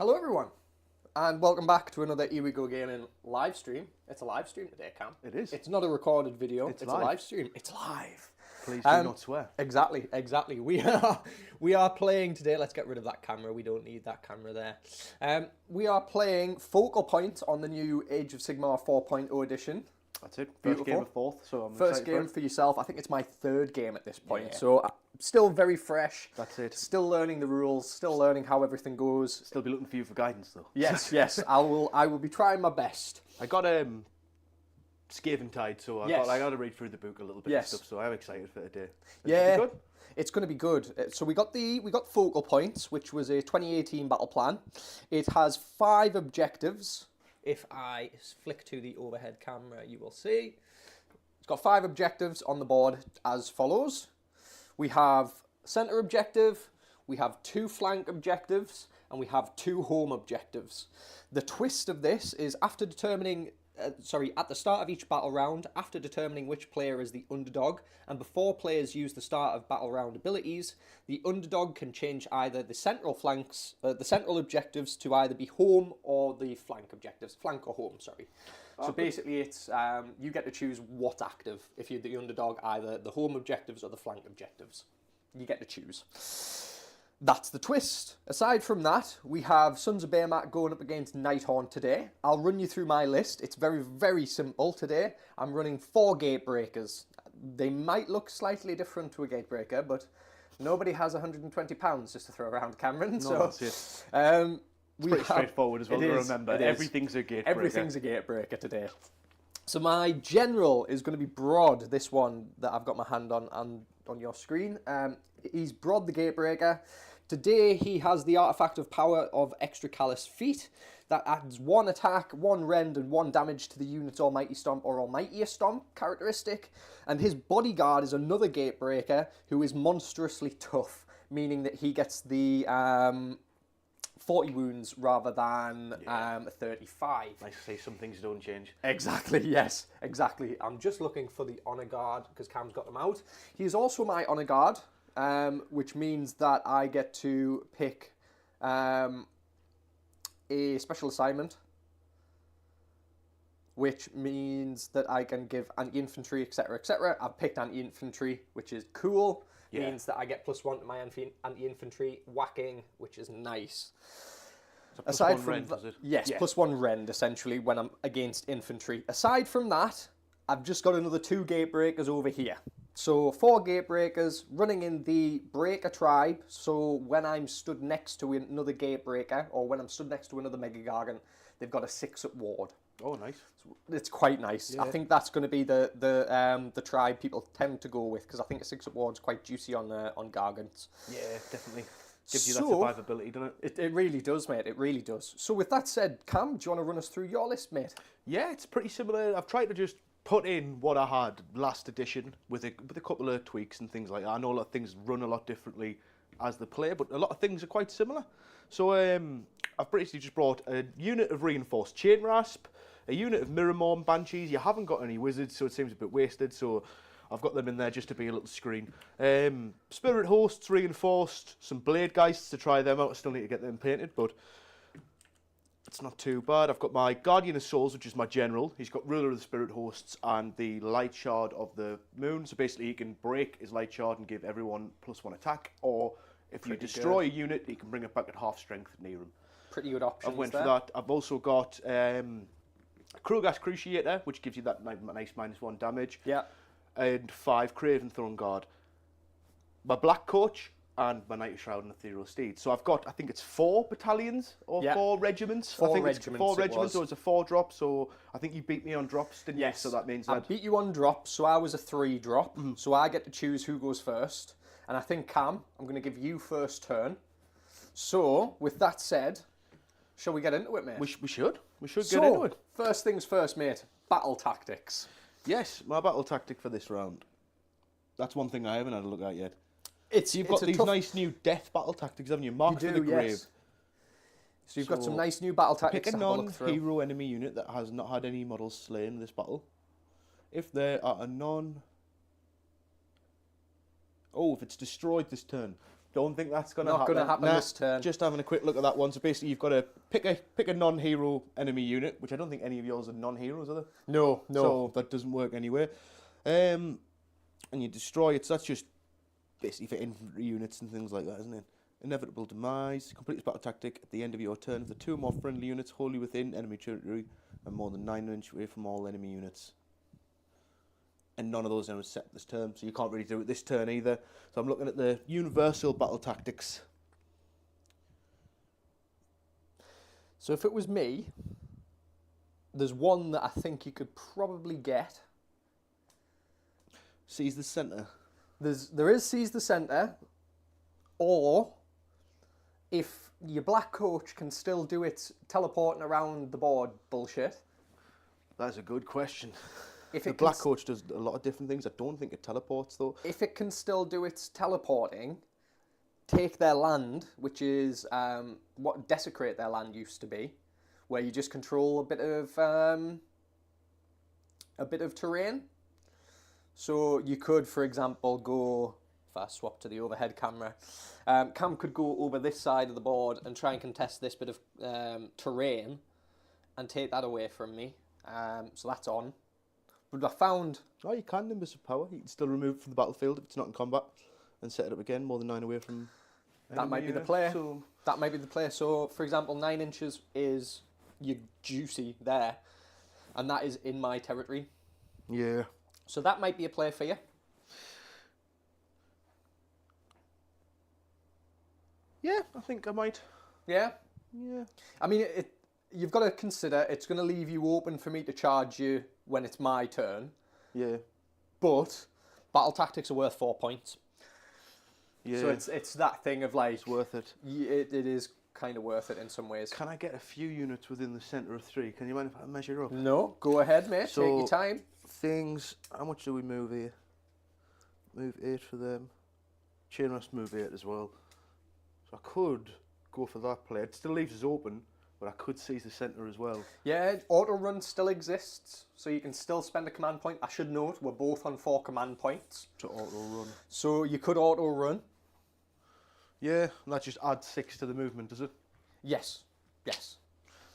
Hello everyone, and welcome back to another Here We Go Gaming live stream. It's a live stream today, Cam. It is. It's not a recorded video, it's live. a live stream. It's live. Please do not swear. Exactly. We are playing today. Let's get rid of that camera. We don't need that camera there. We are playing Focal Point on the new Age of Sigmar 4.0 edition. That's it. First Beautiful. game of fourth, so I'm First excited game for for yourself. I think it's my third game at this point, Yeah. so still very fresh. That's it. Still learning the rules. Still learning how everything goes. Still be looking for you for guidance though. Yes. I will be trying my best. I got Skaven Tide, so I got to read through the book a little bit and stuff. So I'm excited for today. Yeah. Good? It's going to be good. So we got Focal Points, which was a 2018 battle plan. It has 5 objectives. If I flick to the overhead camera, you will see. It's got 5 objectives on the board as follows. We have center objective, we have 2 flank objectives, and we have 2 home objectives. The twist of this is at the start of each battle round, after determining which player is the underdog, and before players use the start of battle round abilities, the underdog can change either the central objectives to either be home or the flank objectives. Flank or home, sorry. So basically it's, you get to choose what active, if you're the underdog, either the home objectives or the flank objectives. You get to choose. That's the twist. Aside from that, we have Sons of Behemat going up against Nighthaunt today. I'll run you through my list. It's very, very simple today. I'm running 4 gate breakers. They might look slightly different to a gate breaker, but nobody has £120 just to throw around, Cameron. No, so that's it. It's pretty straightforward as well to remember. Everything's a gate breaker. Everything's a gate breaker today. So my general is going to be Brodds, this one that I've got my hand on your screen. He's Brodds the Gatebreaker. Today he has the artifact of power of Extra Callous Feet that adds 1 attack, 1 rend, and 1 damage to the unit's Almighty Stomp or Almightier Stomp characteristic. And his bodyguard is another Gatebreaker who is monstrously tough, meaning that he gets the 40 wounds rather than 35. Nice to say some things don't change. Exactly, yes, exactly. I'm just looking for the Honor Guard because Cam's got them out. He is also my Honor Guard, which means that I get to pick a special assignment, which means that I can give anti-infantry, etc., etc. I've picked anti-infantry, which is cool. Yeah. Means that I get +1 to my anti-infantry whacking, which is nice. So Aside from rend, is it? Yes, yeah. +1 rend, essentially, when I'm against infantry. Aside from that, I've just got another 2 gate breakers over here. So 4 gate breakers running in the breaker tribe. So when I'm stood next to another gate breaker, or when I'm stood next to another Mega Gargant, they've got a 6-up ward. Oh, nice. It's quite nice. Yeah. I think that's going to be the tribe people tend to go with, because I think a 6-up ward's quite juicy on Gargants. Yeah, definitely. Gives you that survivability, doesn't it? It really does, mate. It really does. So with that said, Cam, do you want to run us through your list, mate? Yeah, it's pretty similar. I've tried to just put in what I had last edition with a couple of tweaks and things like that. I know a lot of things run a lot differently as the player, but a lot of things are quite similar. So I've basically just brought a unit of reinforced chain rasp, a unit of Mirrormorn Banshees. You haven't got any wizards, so it seems a bit wasted, so I've got them in there just to be a little screen. Spirit Hosts reinforced, some Blade Geists to try them out. I still need to get them painted, but it's not too bad. I've got my Guardian of Souls, which is my general. He's got Ruler of the Spirit Hosts and the Light Shard of the Moon. So basically he can break his Light Shard and give everyone +1 attack, or if you destroy a unit, he can bring it back at half strength near him. Pretty good options. I went for that. I've also got Krogas Cruciator, which gives you that nice -1 damage. Yeah. And 5 Craven Throne Guard. My Black Coach and my Knight of Shroud and Ethereal Steed. So I've got, I think it's 4 battalions or 4 regiments. 4 I think regiments. It's 4 regiments, so it's a 4 drop. So I think you beat me on drops, didn't you? So that means that I beat you on drops, so I was a 3 drop. So I get to choose who goes first. And I think, Cam, I'm going to give you first turn. So, with that said, shall we get into it, mate? We should. We should get into it. First things first, mate. Battle tactics. Yes, my battle tactic for this round. That's one thing I haven't had a look at yet. You've got these nice new death battle tactics, haven't you? Mark for the Grave. Yes. So you've got some nice new battle tactics pick a to have a look through. non-hero enemy unit that has not had any models slain in this battle. If they are a non... Oh, if it's destroyed this turn. Don't think that's going to Not happen. going to happen this turn. Just having a quick look at that one. So basically, you've got to pick a non-hero enemy unit, which I don't think any of yours are non-heroes, are they? No. So that doesn't work anyway. And you destroy it. So that's just basically for infantry units and things like that, isn't it? Inevitable demise. Complete this battle tactic at the end of your turn. If the 2 or more friendly units wholly within enemy territory and more than 9 inches away from all enemy units. And none of those are set this turn, so you can't really do it this turn either. So I'm looking at the universal battle tactics. So if it was me, there's one that I think you could probably get. Seize the centre. There is seize the centre, or if your black coach can still do its teleporting around the board bullshit. That's a good question. If The black coach does a lot of different things. I don't think it teleports though. If it can still do its teleporting, take their land, which is what desecrate their land used to be, where you just control a bit of terrain. So you could, for example, go. If I swap to the overhead camera, Cam could go over this side of the board and try and contest this bit of terrain, and take that away from me. So that's on. But I found... Oh, you can Nimbus of Power. You can still remove it from the battlefield if it's not in combat and set it up again more than 9 away from... That might be the play. That might be the play. So, for example, 9 inches is your juicy there, and that is in my territory. Yeah. So that might be a play for you. Yeah, I think I might. Yeah? Yeah. I mean, you've got to consider it's going to leave you open for me to charge you when it's my turn. Yeah. But battle tactics are worth 4 points. Yeah. So it's that thing of like... It's worth it. It is kind of worth it in some ways. Can I get a few units within the centre of 3? Can you mind if I measure up? No, go ahead, mate. So, take your time. Things... How much do we move here? Move 8 for them. Chain rest move 8 as well. So I could go for that play. It still leaves us open, but I could seize the centre as well. Yeah, auto run still exists, so you can still spend a command point. I should note, we're both on 4 command points. To auto run. So you could auto run. Yeah, and that just adds 6 to the movement, does it? Yes, yes.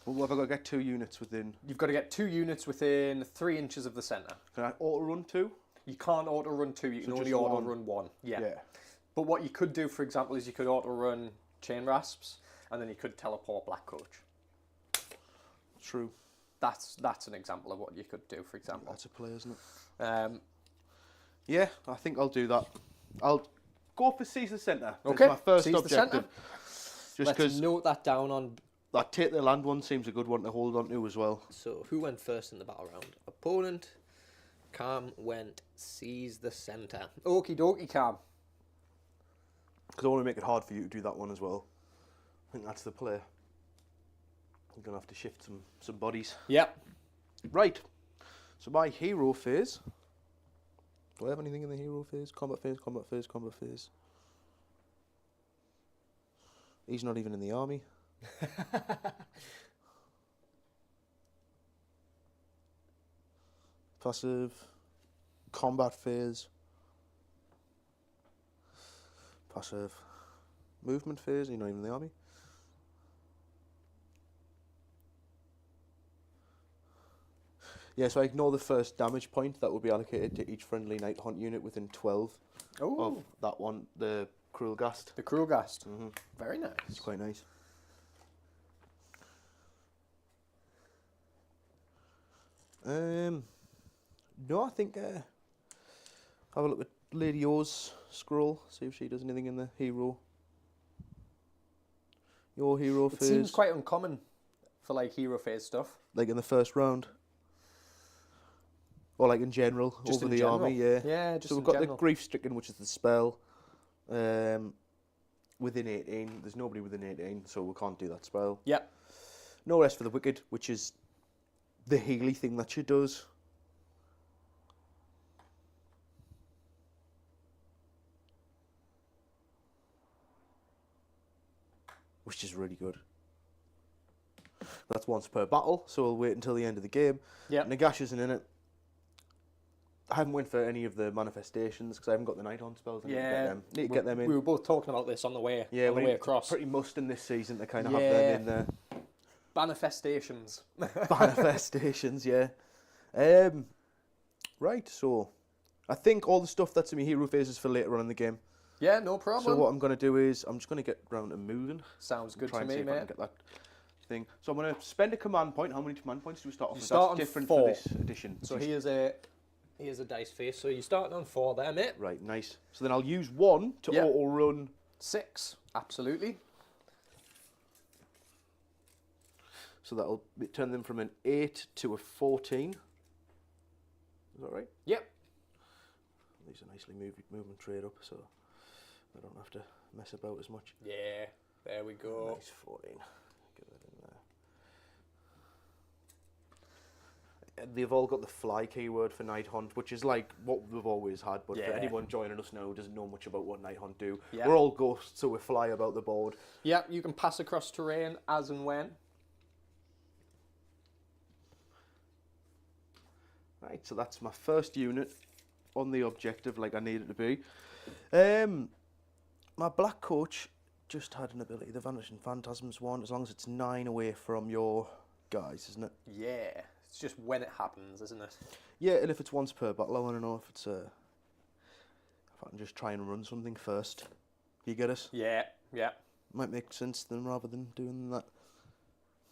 Well, what have I got to get 2 units within? You've got to get 2 units within 3 inches of the centre. Can I auto run 2? You can't auto run 2, you can only just auto one? run 1. Yeah. Yeah. But what you could do, for example, is you could auto run chain rasps, and then you could teleport black coach. True. That's an example of what you could do, for example. That's a play, isn't it? Yeah, I think I'll do that. I'll go for seize the centre. Okay, That's my first seize the objective. centre. Just Let's because note that down on... that take the land one seems a good one to hold on to as well. So, who went first in the battle round? Opponent. Cam went seize the centre. Okie dokie, Cam. Because I want to make it hard for you to do that one as well. I think that's the play. I'm going to have to shift some bodies. Yep. Right. So my hero phase. Do I have anything in the hero phase? Combat phase, combat phase, combat phase. He's not even in the army. Passive. Combat phase. Passive. Movement phase, you're not even in the army. Yeah, so I ignore the first damage point that will be allocated to each friendly Nighthaunt unit within 12 of that one, the Cruel Gast. The Cruel Gast. Mm-hmm. Very nice. It's quite nice. No, I think have a look at Lady O's scroll, see if she does anything in the hero. Your hero phase. It seems quite uncommon for like hero phase stuff. Like in the first round. Or like in general, Just over in the general. army, yeah. Yeah, just so we've in got general. the Grief Stricken, which is the spell. Within 18. There's nobody within 18, so we can't do that spell. Yep. No Rest for the Wicked, which is the Healy thing that she does. Which is really good. That's once per battle, so we'll wait until the end of the game. Yep. Nagash isn't in it. I haven't went for any of the manifestations because I haven't got the Nighthaunt spells. I need to get them in. We were both talking about this on the way, Yeah, on the way across. Pretty must in this season to kind of have them in there. Manifestations. Manifestations, yeah. Right, so I think all the stuff that's in my hero phases for later on in the game. Yeah, no problem. So what I'm going to do is I'm just going to get round to moving. Sounds good try to and me, see if I can mate. get that thing. So I'm going to spend a command point. How many command points do we start off with? Start That's on different 4. for this edition. So here's a dice face. So you're starting on 4 there, mate. Right, nice. So then I'll use 1 to auto run 6. Absolutely. So that'll turn them from an 8 to a 14. Is that right? Yep. These are nicely moving trade up, so I don't have to mess about as much. Yeah, there we go. Nice 14. Get that in there. They've all got the fly keyword for Nighthaunt, which is like what we've always had, but for anyone joining us now who doesn't know much about what Nighthaunt do, we're all ghosts, so we fly about the board. Yeah, you can pass across terrain as and when. Right, so that's my first unit on the objective like I need it to be. My black coach just had an ability, the Vanishing Phantasms one, as long as it's 9 away from your guys, isn't it? Yeah, it's just when it happens, isn't it? Yeah, and if it's once per battle, I want to know if it's if I can just try and run something first. You get us? Yeah, yeah. Might make sense then rather than doing that.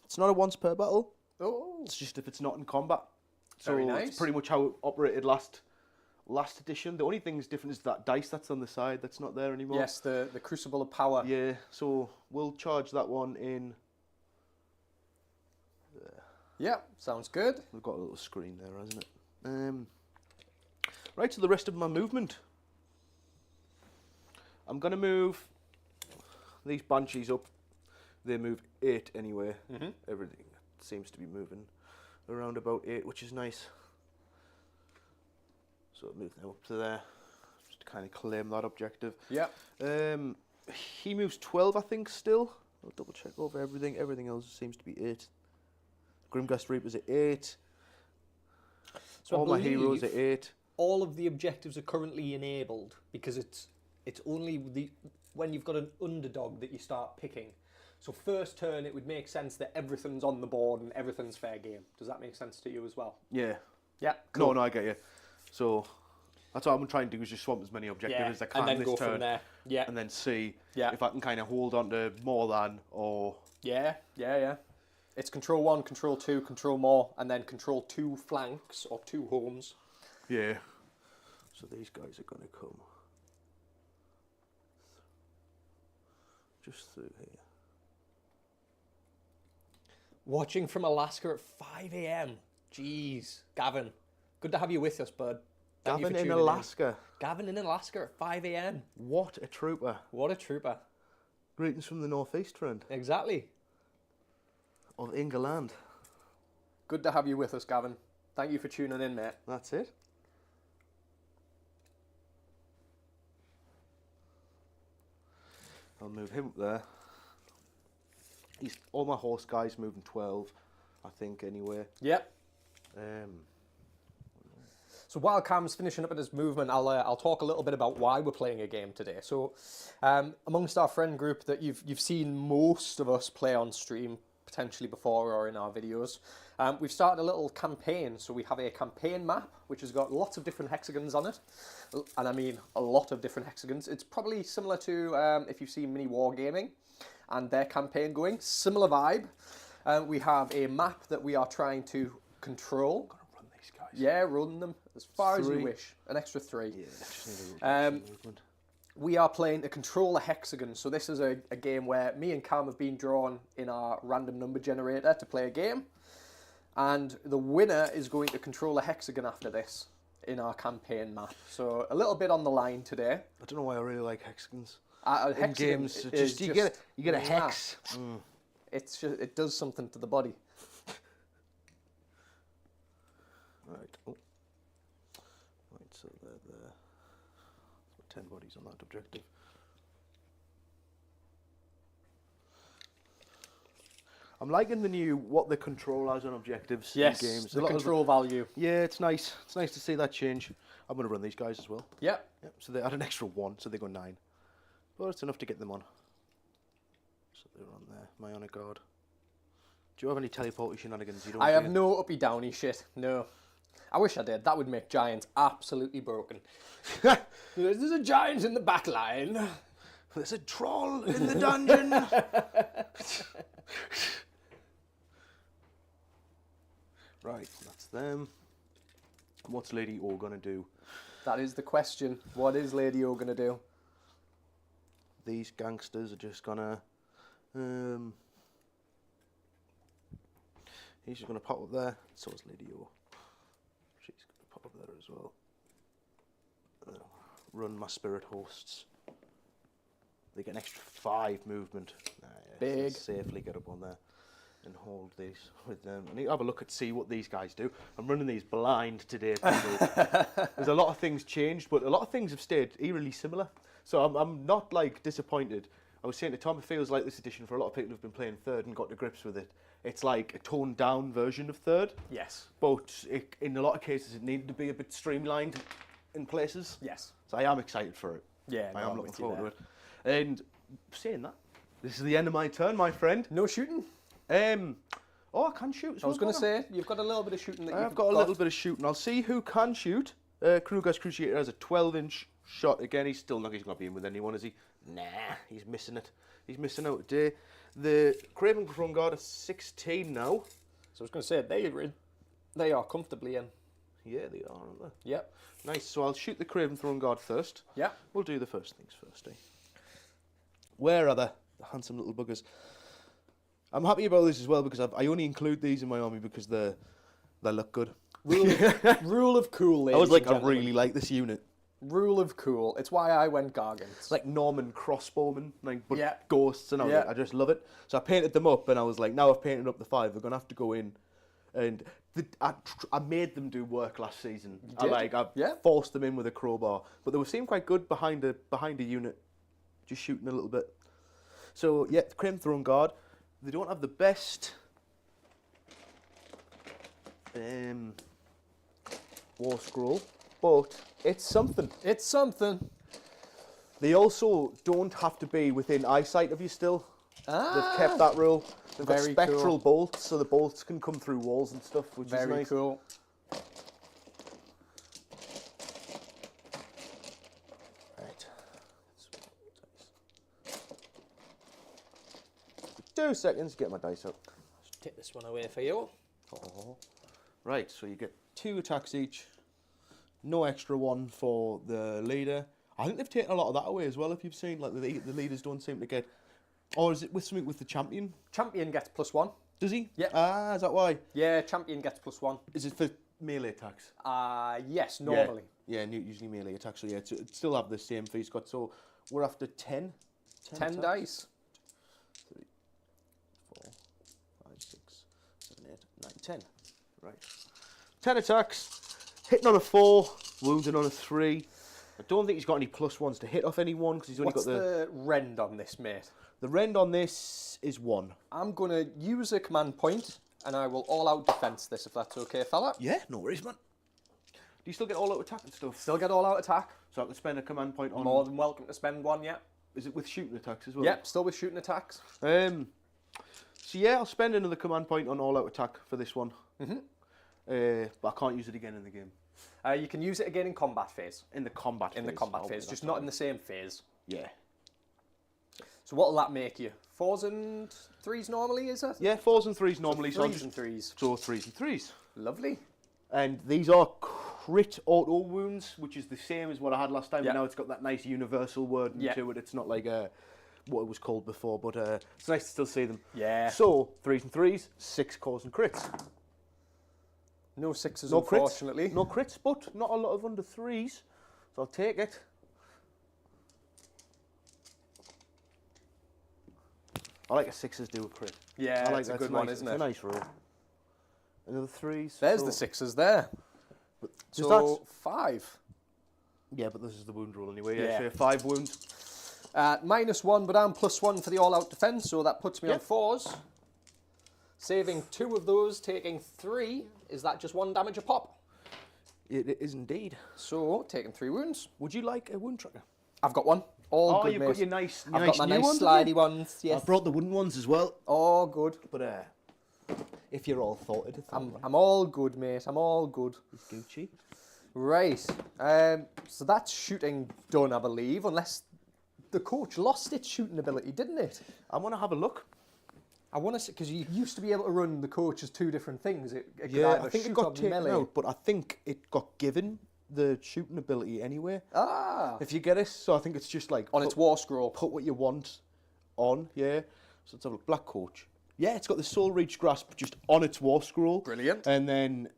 It's not a once per battle. Oh, It's just if it's not in combat. So very nice. it's pretty much how it operated last edition. The only thing that's different is that dice that's on the side that's not there anymore. Yes, the Crucible of Power. Yeah, so we'll charge that one in. Yeah, sounds good. We've got a little screen there, hasn't it? Right, so the rest of my movement. I'm going to move these Banshees up. They move 8 anyway. Mm-hmm. Everything seems to be moving around about 8, which is nice. So move them up to there, just to kind of claim that objective. Yeah. He moves 12, I think, still. I'll double check over everything. Everything else seems to be 8. Grimghast Reaper's at 8. So all my heroes at 8. All of the objectives are currently enabled because it's only when you've got an underdog that you start picking. So first turn, it would make sense that everything's on the board and everything's fair game. Does that make sense to you as well? Yeah. Yeah. Cool. No, I get you. So that's what I'm trying to do is just swamp as many objectives as I can and then this go turn. from there. Yeah. And then see Yeah. if I can kind of hold on to more than or... Yeah. It's control 1, control 2, control more, and then control 2 flanks or 2 homes. Yeah. So these guys are going to come just through here. Watching from Alaska at 5 a.m. Jeez. Gavin, good to have you with us, bud. Thank you for Gavin in tuning Alaska. Gavin in Alaska at 5 a.m. What a trooper. What a trooper. Greetings from the northeast, friend. Exactly. Of England. Good to have you with us, Gavin. Thank you for tuning in, mate. That's it. I'll move him up there. All my horse guys moving 12, I think, anyway. Yep. Um, So while Cam's finishing up at his movement, I'll talk a little bit about why we're playing a game today. So amongst our friend group that you've seen most of us play on stream, potentially before or in our videos, we've started a little campaign. So we have a campaign map, which has got lots of different hexagons on it. And I mean a lot of different hexagons. It's probably similar to if you've seen Mini Wargaming and their campaign going. Similar vibe. We have a map that we are trying to control. run these guys. Yeah, run them as far as 3. you wish. An extra 3. Yeah, just need a little bit of movement. We are playing to control a hexagon. So this is a game where me and Cam have been drawn in our random number generator to play a game. And the winner is going to control a hexagon after this in our campaign map. So a little bit on the line today. I don't know why I really like hexagons. A In hexagon games, is you get a hex. It's just, it does something to the body. Right. Oh. Right, so they're there. 10 bodies on that objective. I'm liking the new what the control has on objectives Yes, in games. the control value. Yeah, it's nice. It's nice to see that change. I'm going to run these guys as well. Yep. Yep. So they add an extra 1, so they go 9. But it's enough to get them on. So they're on there. My honor guard. Do you have any teleporty shenanigans? You don't. I have no uppy downy shit. No. I wish I did. That would make giants absolutely broken. There's a giant in the back line. There's a troll in the dungeon. Right, that's them. What's Lady O gonna do? That is the question. What is Lady O gonna do? These gangsters are just gonna. He's just gonna pop up there. So is Lady O. She's gonna pop up there as well. Run my spirit hosts. They get an extra 5 movement. Big. Safely get up on there and hold these with them. I need to have a look at see what these guys do. I'm running these blind today. There's a lot of things changed, but a lot of things have stayed eerily similar. So I'm not like disappointed. I was saying to Tom, it feels like this edition for a lot of people who've been playing third and got to grips with it. It's like a toned down version of third. Yes. But in a lot of cases, it needed to be a bit streamlined in places. Yes. So I am excited for it. Yeah, I am looking forward to it. And saying that, this is the end of my turn, my friend. No shooting? Oh, I can shoot. I was going to say, you've got a little bit of shooting. I've got a little bit of shooting. I'll see who can shoot. Kruger's Cruciator has a 12-inch shot. Again, he's not going to be in with anyone, is he? Nah, he's missing it. He's missing out today. The Craven Throne Guard are 16 now. So I was going to say, they are comfortably in. Yeah, they are, aren't they? Yep. Nice. So I'll shoot the Craven Throne Guard first. Yeah. We'll do the first things first, eh? Where are the handsome little buggers? I'm happy about this as well because I only include these in my army because they look good. Rule of cool, ladies I was like, and I really like this unit. Rule of cool. It's why I went Gargants. It's like Norman crossbowmen, but yeah. ghosts, and I just love it. So I painted them up, and I was like, now I've painted up the 5, they're gonna have to go in, and I made them do work last season. I forced them in with a crowbar, but they were seemed quite good behind a unit, just shooting a little bit. So yeah, the Craven Throne Guard, they don't have the best war scroll, but it's something. It's something. They also don't have to be within eyesight of you still. They've kept that rule. They've got spectral bolts, so the bolts can come through walls and stuff, which is nice. Very cool. Right. 2 seconds, get my dice up. Let's take this one away for you. Oh. Right, so you get 2 attacks each. No extra 1 for the leader. I think they've taken a lot of that away as well, if you've seen. Like, the leaders don't seem to get... Or is it with something with the champion? Champion gets +1. Does he? Yeah. Ah, is that why? Yeah, champion gets +1. Is it for melee attacks? Yes, normally. Yeah, usually melee attacks. So yeah, it still have the same fees got. So we're after 10. 10 dice. 3, 4, 5, 6, 7, 8, 9, 10. Right. 10 attacks. Hitting on a 4, wounding on a 3. I don't think he's got any +1s to hit off anyone because he's only got the... What's the rend on this, mate? The rend on this is 1. I'm going to use a command point and I will all-out defense this, if that's okay, fella. Yeah, no worries, man. Do you still get all-out attack and stuff? Still get all-out attack. So I can spend a command point on... More than welcome to spend 1, yeah. Is it with shooting attacks as well? Yep, still with shooting attacks. So yeah, I'll spend another command point on all-out attack for this one. But I can't use it again in the game. You can use it again in combat phase. In the combat phase? In the combat phase, just not in the same phase. Yeah. So what will that make you? 4s and 3s normally, is it? Yeah, 4s and 3s normally. So 3s and 3s. So 3s and 3s. Lovely. And these are crit auto wounds, which is the same as what I had last time, but now it's got that nice universal word to it. It's not like what it was called before, but it's nice to still see them. Yeah. So 3s and 3s, 6 cores and crits. No 6s, unfortunately. No crits, but not a lot of under 3s, so I'll take it. I like a 6s do a crit. Yeah, I like it's a good one, isn't it? It's a nice roll. Another 3s. There's the 6s there. So 5. Yeah, but this is the wound roll anyway. Yeah, so 5 wounds. -1, but I'm +1 for the all-out defense, so that puts me on 4s. Saving 2 of those, taking 3. Is that just 1 damage a pop? It is indeed. So, taking 3 wounds. Would you like a wound tracker? I've got one. All good, you've mate. got your nice, I've got my new nice ones, slidey have you? ones. Yes. I brought the wooden ones as well. Oh, good. But if you're all thoughted, I'm all good, mate. I'm all good. It's Gucci. Right. So that's shooting done, I believe, unless the coach lost its shooting ability, didn't it? I want to have a look. I want to see, because you used to be able to run the coach as 2 different things. It could Yeah, either I think shoot it got or taken melee. out, but I think it got given the shooting ability anyway. Ah. If you get it, so I think it's just like On its war scroll. put what you want on, yeah. So let's have a look. Black Coach. Yeah, it's got the Soul Reach Grasp just on its war scroll. Brilliant. And then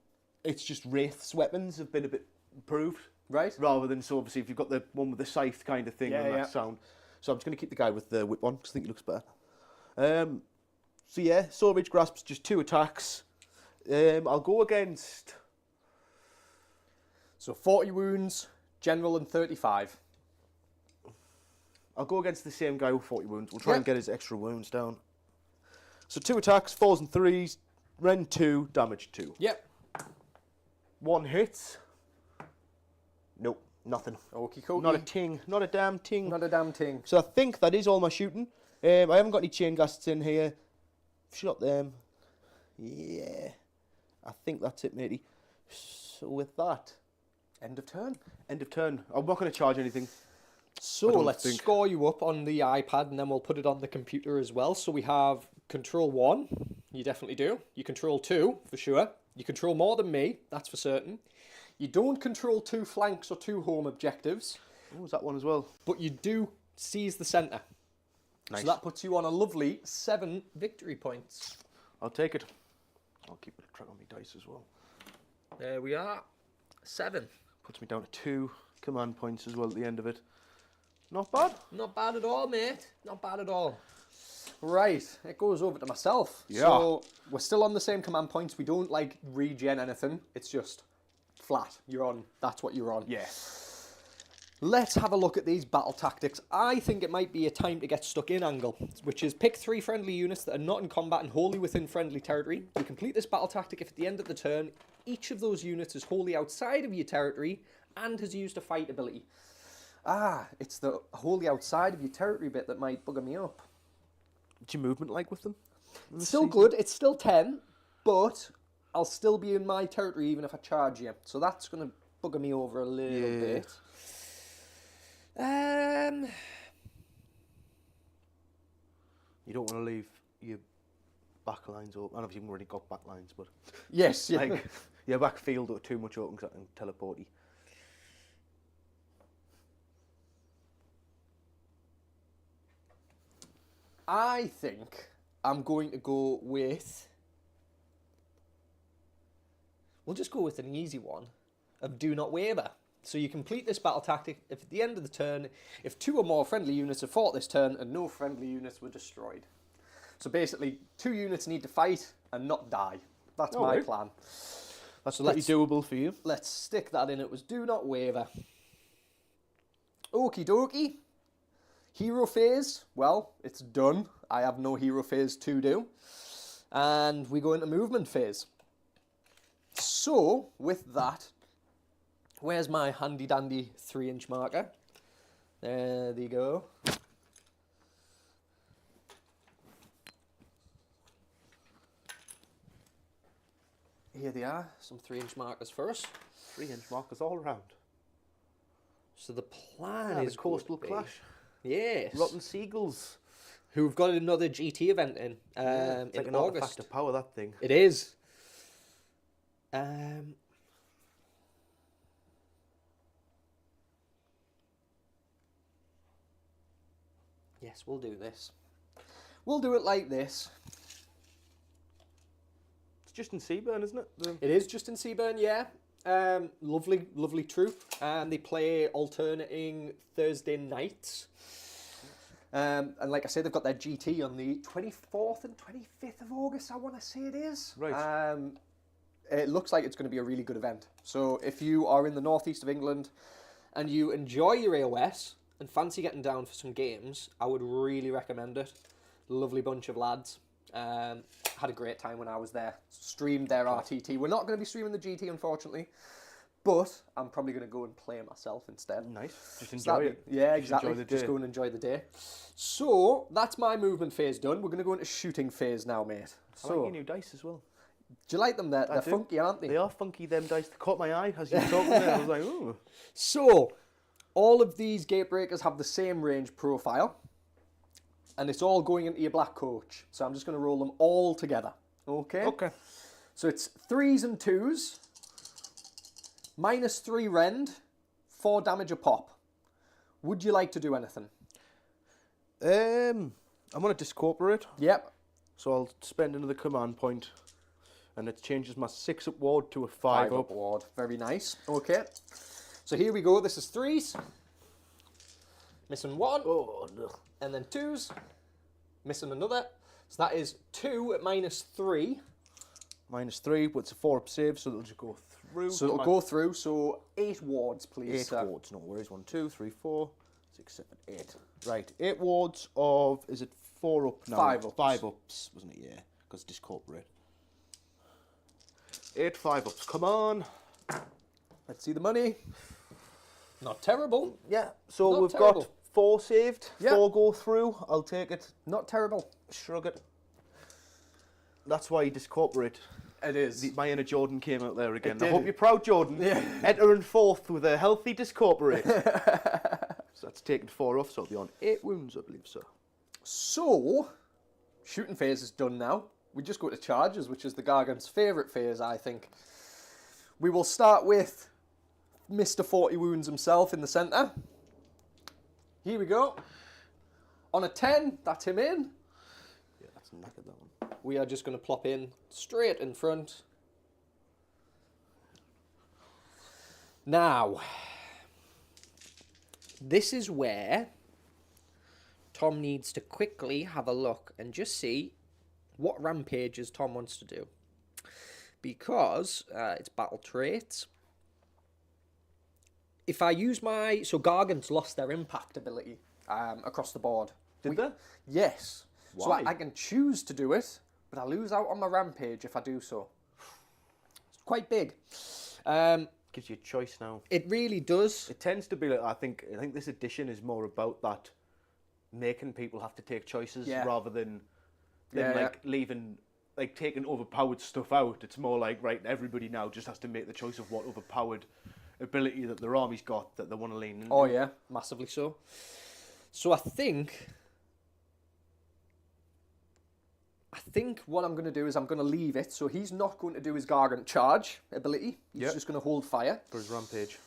it's just Wraith's weapons have been a bit improved. Right. Rather than, so obviously if you've got the one with the scythe kind of thing Yeah, and that yeah. sound. So I'm just going to keep the guy with the whip on because I think he looks better. So yeah, Soul Reach Grasp's just 2 attacks. I'll go against... So 40 wounds, general and 35. I'll go against the same guy with 40 wounds. We'll try and Yep. get his extra wounds down. So 2 attacks, 4s and 3s, rend 2, damage 2. Yep. 1 hits. Nope, nothing. Okie dokie. Not a ting, not a damn ting. Not a damn thing. So I think that is all my shooting. I haven't got any chain ghasts in here. Shot them. Yeah. I think that's it, matey. So with that, End of turn. end of turn. I'm not going to charge anything. So I don't let's think. score you up on the iPad and then we'll put it on the computer as well. So we have control 1, you definitely do. You control 2, for sure. You control more than me, that's for certain. You don't control 2 flanks or 2 home objectives, Oh, was that one as well? but you do seize the centre. Nice. So that puts you on a lovely 7 victory points. I'll take it. I'll keep a track on my dice as well. There we are. 7. Puts me down to 2 command points as well at the end of it. Not bad. Not bad at all, mate. Not bad at all. Right, it goes over to myself. Yeah. So we're still on the same command points. We don't like regen anything. It's just flat. You're on. That's what you're on. Yeah. Let's have a look at these battle tactics. I think it might be a time to get stuck in angle, which is pick 3 friendly units that are not in combat and wholly within friendly territory. You complete this battle tactic if at the end of the turn, each of those units is wholly outside of your territory and has used a fight ability. Ah, it's the wholly outside of your territory bit that might bugger me up. What's your movement like with them? It's still good. It's still 10, but I'll still be in my territory even if I charge you. So that's going to bugger me over a little bit. You don't want to leave your back lines open. I know you've already got back lines, but Yes, yeah. like your back field or too much open because I can teleport you. I think I'm going to go with... We'll just go with an easy one of Do Not Waver. So you complete this battle tactic if at the end of the turn, if 2 or more friendly units have fought this turn and no friendly units were destroyed. So basically, 2 units need to fight and not die. That's my plan. That's So pretty let's- doable for you. Let's stick that in. It was Do Not Waver. Okie dokie. Hero phase. Well, it's done. I have no hero phase to do. And we go into movement phase. So, with that, where's my handy dandy 3-inch marker? There they go. Here they are, some 3-inch markers for us. 3-inch markers all around. So the plan is The Coastal going to be- Clash. Yes. Rotten Seagulls. Who've got another GT event in It's like in an artifact August. of power, that thing. It is. Yes, we'll do this. We'll do it like this. It's just in Seaburn, isn't it? It is just in Seaburn, yeah. Lovely, lovely troop. They play alternating Thursday nights. And like I said, they've got their GT on the 24th and 25th of August, I want to say it is. Right. It looks like it's going to be a really good event. So if you are in the northeast of England and you enjoy your AOS and fancy getting down for some games, I would really recommend it. Lovely bunch of lads. Had a great time when I was there. Streamed their RTT. We're not going to be streaming the GT, unfortunately. but I'm probably going to go and play myself instead. Nice. Just So enjoy that'd it. be- Yeah, Just exactly. enjoy the Just day. go and enjoy the day. So that's my movement phase done. We're going to go into shooting phase now, mate. I like So your new dice as well. do you like them? They're do. funky, aren't they? They are funky, them dice. They caught my eye as you were talking there. I was like, ooh. So all of these gatebreakers have the same range profile, and it's all going into your black coach. So I'm just going to roll them all together. Okay. Okay. So it's 3s and 2s, -3 rend, 4 damage a pop. Would you like to do anything? I'm going to discorporate. Yep. So I'll spend another command point, and it changes my 6 up ward to a 5 up. ward. Very nice. Okay. So here we go. This is 3s. Missing 1. Oh, no. And then 2s. Missing another. So that is 2 at -3. -3, but it's a 4 up save, so it'll just go through. So it'll go through. So 8 wards, please. 8 sir. wards, no worries. 1, 2, 3, 4, 6, 7, 8. Right, 8 wards of, is it 4 up now? 5 ups. 5 ups, wasn't it? Yeah, because discorporate. 8 5 ups, come on. Let's see the money. Not terrible. Yeah, so Not we've terrible. got 4 saved, Yeah. 4 go through. I'll take it, Not terrible. shrug it. That's why you discorporate. It is. My inner Jordan came out there again. It I did. hope you're proud, Jordan. Yeah. Entering 4th with a healthy discorporate. So that's taken 4 off, so I'll be on 8 wounds, I believe, so. So, shooting phase is done now. We just go to charges, which is the Gargant's favourite phase, I think. We will start with Mr. 40 Wounds himself in the centre. Here we go. On a 10, that's him in. Yeah, that's knackered, that one. We are just going to plop in straight in front. Now, this is where Tom needs to quickly have a look and just see what rampages Tom wants to do. Because it's battle traits. If I use my... So Gargants lost their impact ability across the board. Did they? Yes. Why? So I can choose to do it, but I lose out on my rampage if I do so. It's quite big. Gives you a choice now. It really does. It tends to be like, I think this edition is more about that making people have to take choices Yeah. rather than Yeah, like leaving, like taking overpowered stuff out. It's more like, right, everybody now just has to make the choice of what overpowered ability that their army's got that they want to lean into. Oh yeah, massively so. So I think what I'm going to do is I'm going to leave it. So he's not going to do his Gargant charge ability. He's Yep. just going to hold fire. For his rampage.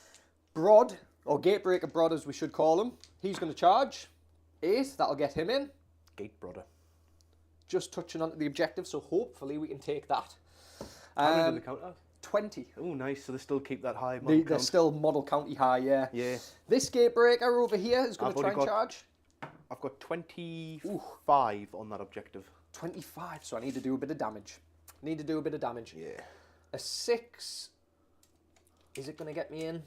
Brodd, or Gatebreaker Brodd as we should call him, he's going to charge. 8, that'll get him in. Gate brother. Just touching onto the objective, so hopefully we can take that. How many did they count at? 20. Oh, nice. So they still keep that high. They're count. still model county high, yeah. Yeah. This Gatebreaker over here is going I've to try only and got- charge. I've got 25 on that objective. 25, so I need to do a bit of damage. Yeah. A 6, is it going to get me in?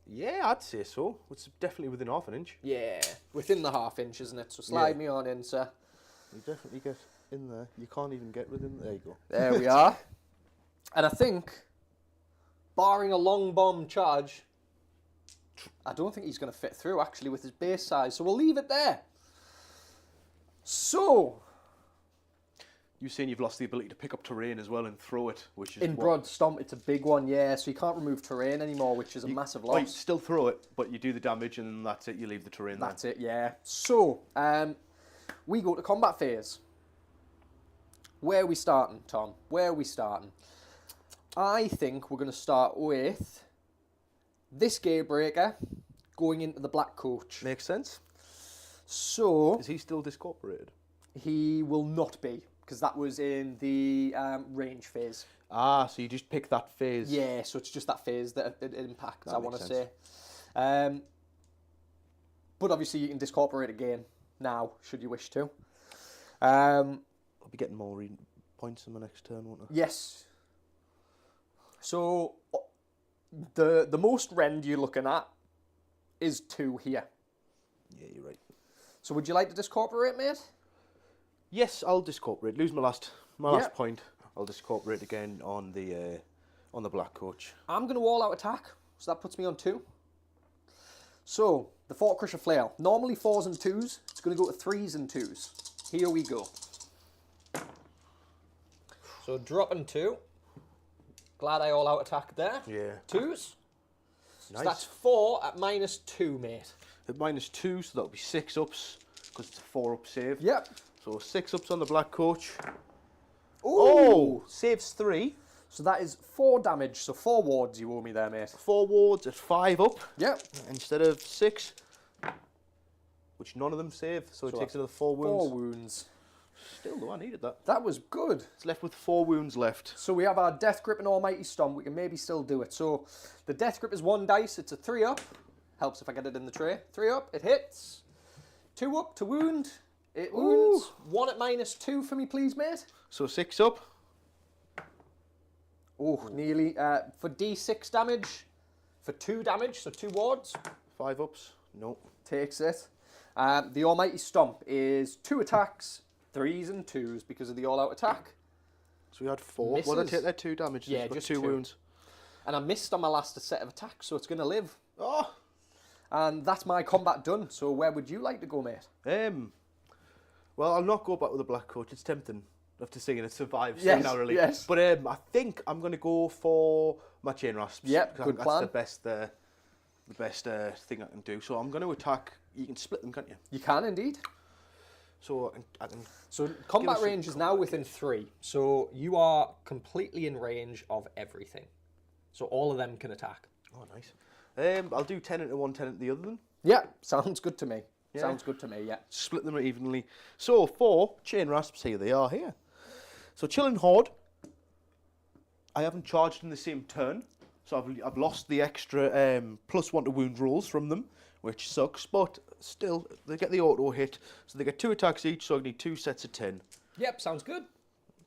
Yeah, I'd say so. It's definitely within half an inch. Yeah, within the half inch, isn't it? So slide Yeah. me on in, sir. You definitely get in there. You can't even get within. There you go. There we are. And I think, barring a long bomb charge, I don't think he's going to fit through, actually, with his base size. So we'll leave it there. So, You're saying you've lost the ability to pick up terrain as well and throw it, which is in Brodds Stomp, it's a big one, yeah. So you can't remove terrain anymore, which is a massive Well, you loss. still throw it, but you do the damage and then that's it. You leave the terrain there. That's it, yeah. So, we go to combat phase. Where are we starting, Tom? Where are we starting? I think we're going to start with this Gatebreaker going into the black coach. Makes sense. So, Is he still discorporated? he will not be, because that was in the range phase. Ah, so you just pick that phase. Yeah, so it's just that phase that it impacts, That I makes want to sense. say. But obviously you can discorporate again now, should you wish to. I'll be getting more points in my next turn, won't I? Yes. So, the most rend you're looking at is 2 here. Yeah, you're right. So would you like to discorporate, mate? Yes, I'll discorporate. Lose my last Yeah. point. I'll discorporate again on the on the black coach. I'm going to all-out attack, so that puts me on 2. So, the Fort Crusher Flail. Normally 4s and 2s. It's going to go to 3s and 2s. Here we go. So, dropping 2. Glad I all-out attacked there. Yeah. 2s. Nice. So that's 4 at -2, mate. At -2, so that'll be 6 ups, because it's a 4-up save. Yep. So 6 ups on the black coach. Ooh. Saves 3. So that is 4 damage. So 4 wards you owe me there, mate. 4 wards at 5 up. Yep. Instead of 6, which none of them save, so it takes another 4 wounds. 4 wounds. Still, though, I needed that. That was good. It's left with 4 wounds left. So we have our Death Grip and Almighty Stomp. We can maybe still do it. So the Death Grip is 1 dice. It's a 3 up. Helps if I get it in the tray. 3 up. It hits. 2 up to wound. It wounds. 1 at -2 for me, please, mate. So 6 up. Oh, nearly. For D6 damage. For 2 damage, so 2 wards. 5 ups. No. Takes it. The Almighty Stomp is 2 attacks, 3s and 2s because of the all-out attack. So we had 4. Misses. Well, they take their 2 damage. Yeah, Got just 2 2. wounds. And I missed on my last set of attacks, so it's going to live. Oh. And that's my combat done. So where would you like to go, mate? Well, I'll not go back with the black coach. It's tempting after seeing it survive so Yes, narrowly. yes. But I think I'm going to go for my chain rasps. Yep, 'cause I good think plan. That's the best thing I can do. So I'm going to attack. You can split them, can't you? You can indeed. So I can So combat us some range is now within 3. So you are completely in range of everything. So all of them can attack. Oh, nice. I'll do 10 into one, 10 into the other then. Yeah, sounds good to me. Yeah. Sounds good to me, yeah. Split them evenly. So 4 chain rasps, here they are here. So Chilling Horde, I haven't charged in the same turn. So I've lost the extra +1 to wound rolls from them, which sucks, but still, they get the auto hit. So they get 2 attacks each, so I need 2 sets of 10. Yep, sounds good.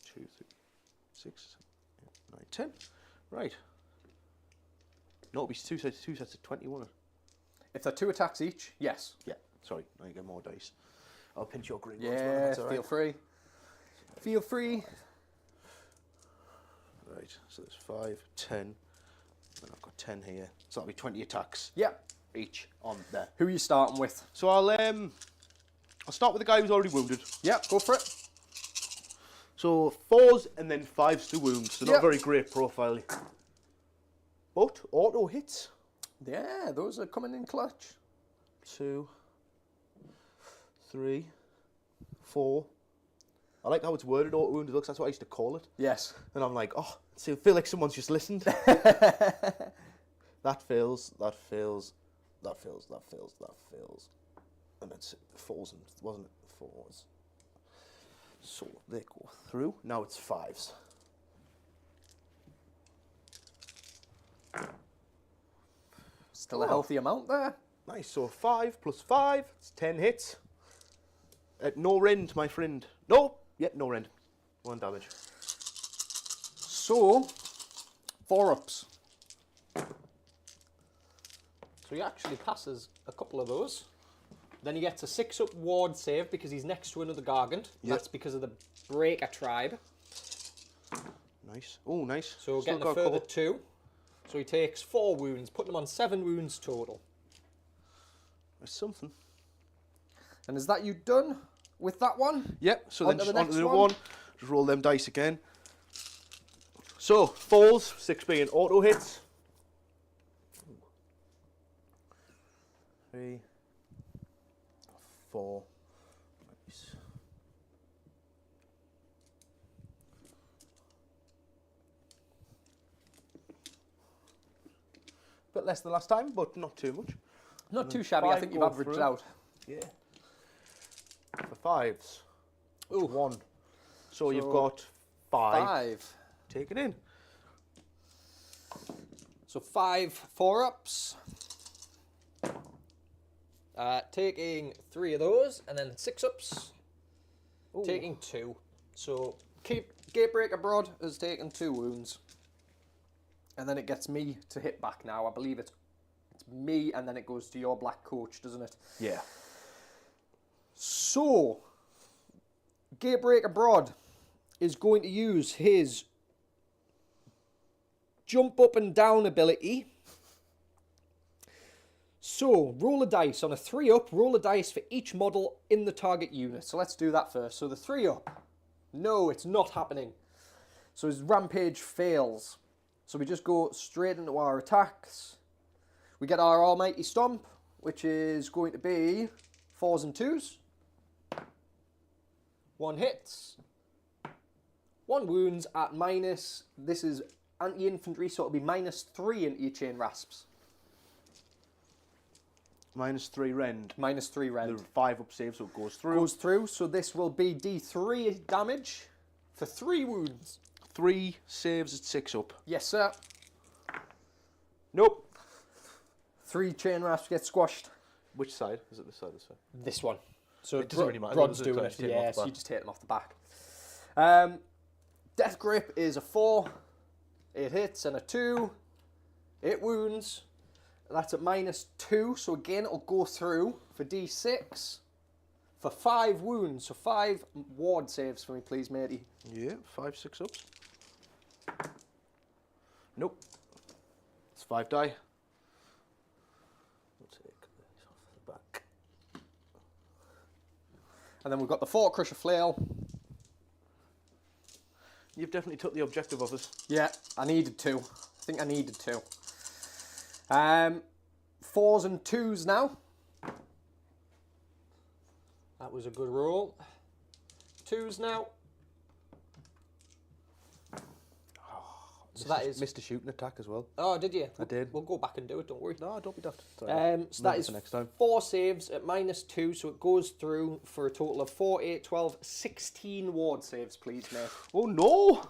2, 3, 6, 9, 10. Right. No, it'll be 2 sets of 21. If they're 2 attacks each, yes. Yeah, sorry, now you get more dice. I'll pinch your green ones. Yeah, That's all feel right. free. Feel free. Right, so there's 5, 10, and I've got 10 here. So that'll be 20 attacks Yep. each on there. Who are you starting with? So I'll start with the guy who's already wounded. Yep, go for it. So 4s and then 5s to wound, so not Yep. very great profile. But auto hits. Yeah, those are coming in clutch. 2, 3, 4. I like how it's worded, auto wounded looks. That's what I used to call it. Yes. And I'm like, oh, see, I feel like someone's just listened. That fails, that fails, that fails, that fails, that fails. And it's 4s, and wasn't it? 4s. So they go through. Now it's 5s. Still a healthy amount there. Nice. So 5 plus 5, it's 10 hits. At no rend, my friend. No, yet no rend. 1 damage. So, 4 ups. So he actually passes a couple of those. Then he gets a 6 up ward save because he's next to another Gargant. Yep. That's because of the Breaker tribe. Nice. Oh, nice. So Still getting a got further couple. 2. So he takes 4 wounds, putting him on 7 wounds total. That's something. And is that you done with that one? Yep, so On then to the just on to next the one. one. Just roll them dice again. So, 4s, 6 being auto hits. 3, 4. Nice. Bit less than last time, but not too much. Not too shabby. I 5 think you've go averaged through. out. Yeah. For 5s. Ooh. 1. So you've So, got 5. 5. Take it in. So 5 4 ups. Taking 3 of those, and then 6 ups. Ooh. Taking 2. So Gatebreaker Broad has taken 2 wounds. And then it gets me to hit back now. I believe it's me, and then it goes to your black coach, doesn't it? Yeah. So, Gatebreaker Broad is going to use his jump up and down ability. So, roll a dice. On a 3-up, roll a dice for each model in the target unit. So let's do that first. So the 3-up. No, it's not happening. So his rampage fails. So we just go straight into our attacks. We get our almighty stomp, which is going to be 4s and 2s. 1 hits. 1 wounds at minus. This is anti-infantry, so it'll be -3 into your chain rasps. -3 rend. -3 rend. The 5-up save, so it goes through. Goes through, so this will be D3 damage for 3 wounds. 3 saves at 6-up. Yes, sir. Nope. 3 chain rasps get squashed. Which side? Is it this side or this side? This one. So It doesn't really matter, Brodds does it? doing Just it. hit 'em off Yeah, the so back. you just hit them off the back. Death Grip is a 4. It hits, and a 2. It wounds. That's at -2, so again it'll go through for D6 for 5 wounds. So 5 ward saves for me, please, matey. Yeah, 5 6-ups. Nope. It's 5 die. We'll take these off the back. And then we've got the Fort Crusher Flail. You've definitely took the objective of us. Yeah, I needed to. I think I needed to. 4s and 2s now. That was a good roll. 2s now. So that is... Missed a shooting attack as well. Oh, did you? I did. We'll go back and do it, don't worry. No, don't be daft. So Note that it is for next time. 4 saves at -2, so it goes through for a total of 4, 8, 12, 16 ward saves, please, mate. Oh no!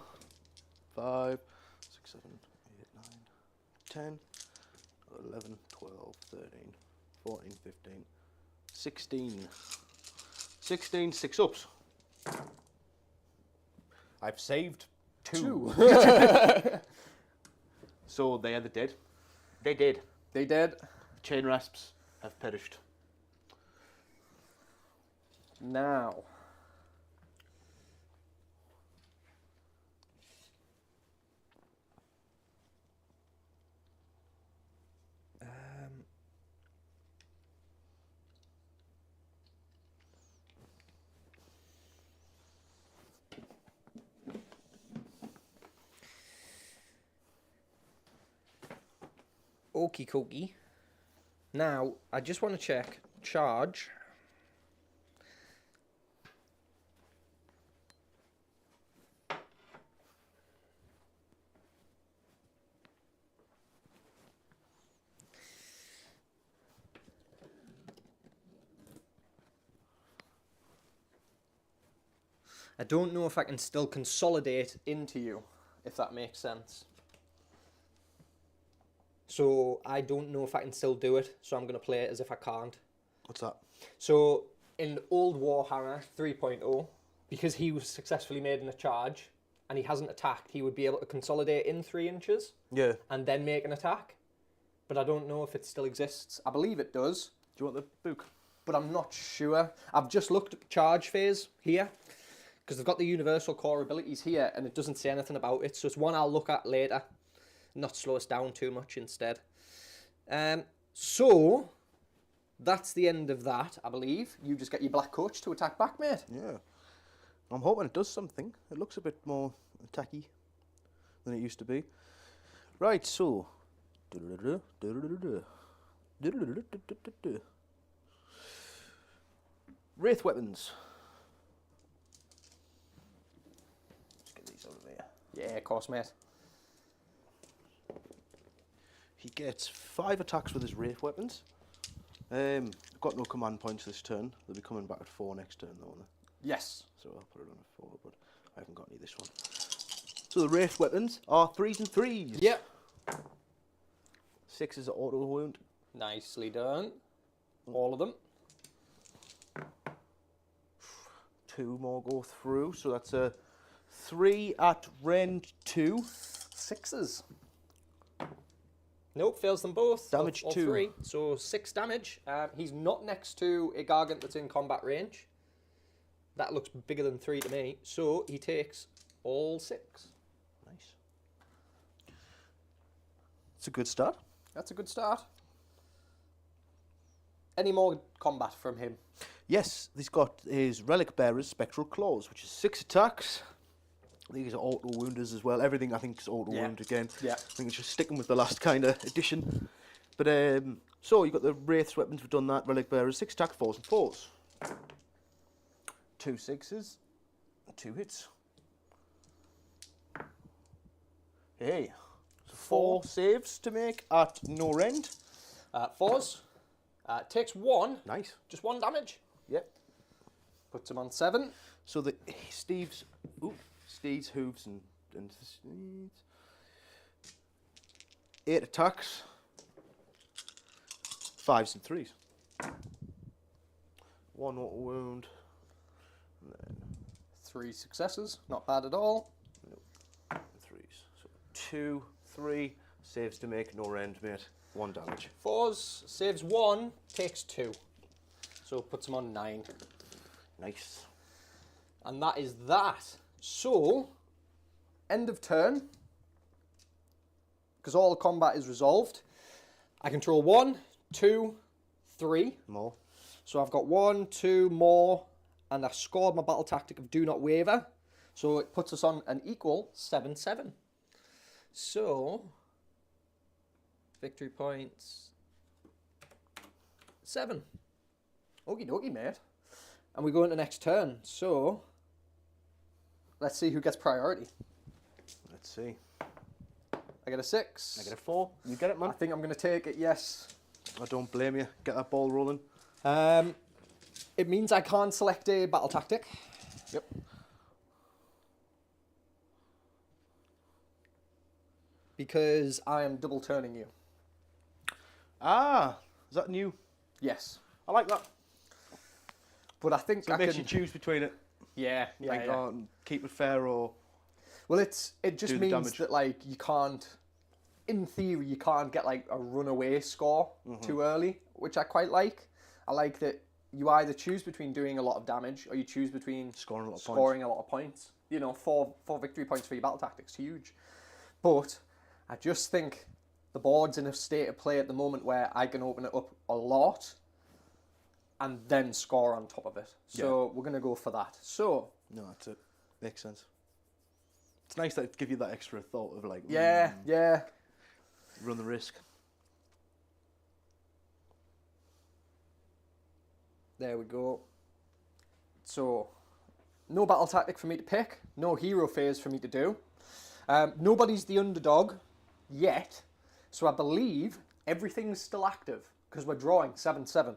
5, 6, 7, 8, 9, 10, 11, 12, 13, 14, 15, 16. 16 6-ups. I've saved 2. So they are the dead. They did. They did. Chain rasps have perished. Now. Okie dokie. Now, I just want to check charge. I don't know if I can still consolidate into you, if that makes sense. So I don't know if I can still do it, so I'm going to play it as if I can't. What's that? So in old Warhammer 3.0, because he was successfully made in a charge and he hasn't attacked, he would be able to consolidate in 3 inches Yeah. and then make an attack. But I don't know if it still exists. I believe it does, Do you want the book? but I'm not sure. I've just looked at charge phase here, because they've got the universal core abilities here and it doesn't say anything about it. So it's one I'll look at later, not slow us down too much instead. So that's the end of that, I believe. You just get your black coach to attack back, mate. Yeah. I'm hoping it does something. It looks a bit more attacky than it used to be. Right, so. Wraith weapons. Let's get these over there. Yeah, of course, mate. He gets 5 attacks with his Wraith weapons. Got no command points this turn. They'll be coming back at 4 next turn, though, won't they? Yes. So I'll put it on a 4, but I haven't got any this one. So the Wraith weapons are 3s and 3s. Yep. 6 is an auto wound. Nicely done. All of them. 2 more go through, so that's a 3 at rend 2. 6s. Nope, fails them both. Damage all 2. 3. So 6 damage. He's not next to a Gargant that's in combat range. That looks bigger than 3 to me. So he takes all 6. Nice. It's a good start. That's a good start. Any more combat from him? Yes, he's got his Relic Bearer's Spectral Claws, which is 6 attacks. These are auto wounders as well. Everything I think is auto wound again. Yeah. I think it's just sticking with the last kind of edition. But so you've got the Wraith's weapons. We've done that. Relic Bearers, 6 attack, 4s and 4s. 2 6s, 2 hits. Hey, so 4 saves to make at no rend. 4s. Takes 1. Nice. Just 1 damage. Yep. Puts him on 7. So the Steve's hooves and Steve's 8 attacks, 5s and 3s. 1 auto wound. And then 3 successes. Not bad at all. 3s. So 2, 3 saves to make, no rend, mate. 1 damage. 4s. Saves 1. Takes 2. So puts him on 9. Nice. And that is that. So, end of turn. Because all combat is resolved. I control 1, 2, 3. More. So I've got 1, 2 more. And I scored my battle tactic of do not waver. So it puts us on an equal 7-7. So, victory points 7. Okie dokie, mate. And we go into next turn. So, let's see who gets priority. Let's see. I get a 6. I get a 4. You get it, man. I think I'm going to take it, yes. I don't blame you. Get that ball rolling. It means I can't select a battle tactic. Yep. Because I am double turning you. Ah, is that new? Yes. I like that. But I think So it makes you choose between it. Yeah, yeah, Like, yeah. keep it fair or... Well, it just do the means damage. that, like, you can't... In theory, you can't get, like, a runaway score too early, which I quite like. I like that you either choose between doing a lot of damage or you choose between Scoring a lot of scoring a lot of points. You know, four victory points for your battle tactics, huge. But I just think the board's in a state of play at the moment where I can open it up a lot and then score on top of it. So we're going to go for that. So... No, that's it. Makes sense. It's nice that it give you that extra thought of like... Yeah, yeah. Run the risk. There we go. So, no battle tactic for me to pick. No hero phase for me to do. Nobody's the underdog yet. So I believe everything's still active because we're drawing 7-7.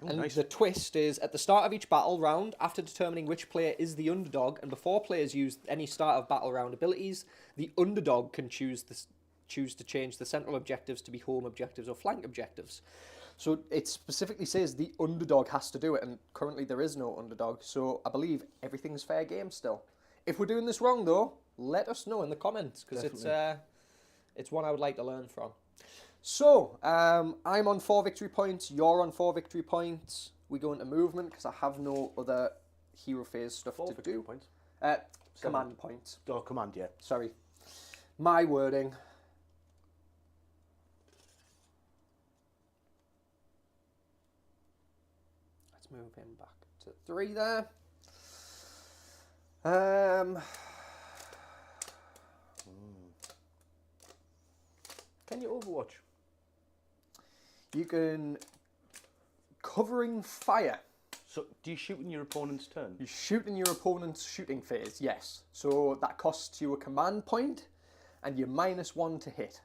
And nice. the twist is, at the start of each battle round, after determining which player is the underdog, and before players use any start of battle round abilities, the underdog can choose to change the central objectives to be home objectives or flank objectives. So it specifically says the underdog has to do it, and currently there is no underdog, so I believe everything's fair game still. If we're doing this wrong, though, let us know in the comments, because it's one I would like to learn from. So, I'm on 4 victory points, you're on 4 victory points. We go into movement, because I have no other hero phase stuff to do. Points. Command points. Oh, command, yeah. Sorry. My wording. Let's move him back to 3 there. Can you Overwatch? You can... Covering fire. So, do you shoot in your opponent's turn? You shoot in your opponent's shooting phase, yes. So that costs you a command point, and you're -1 to hit.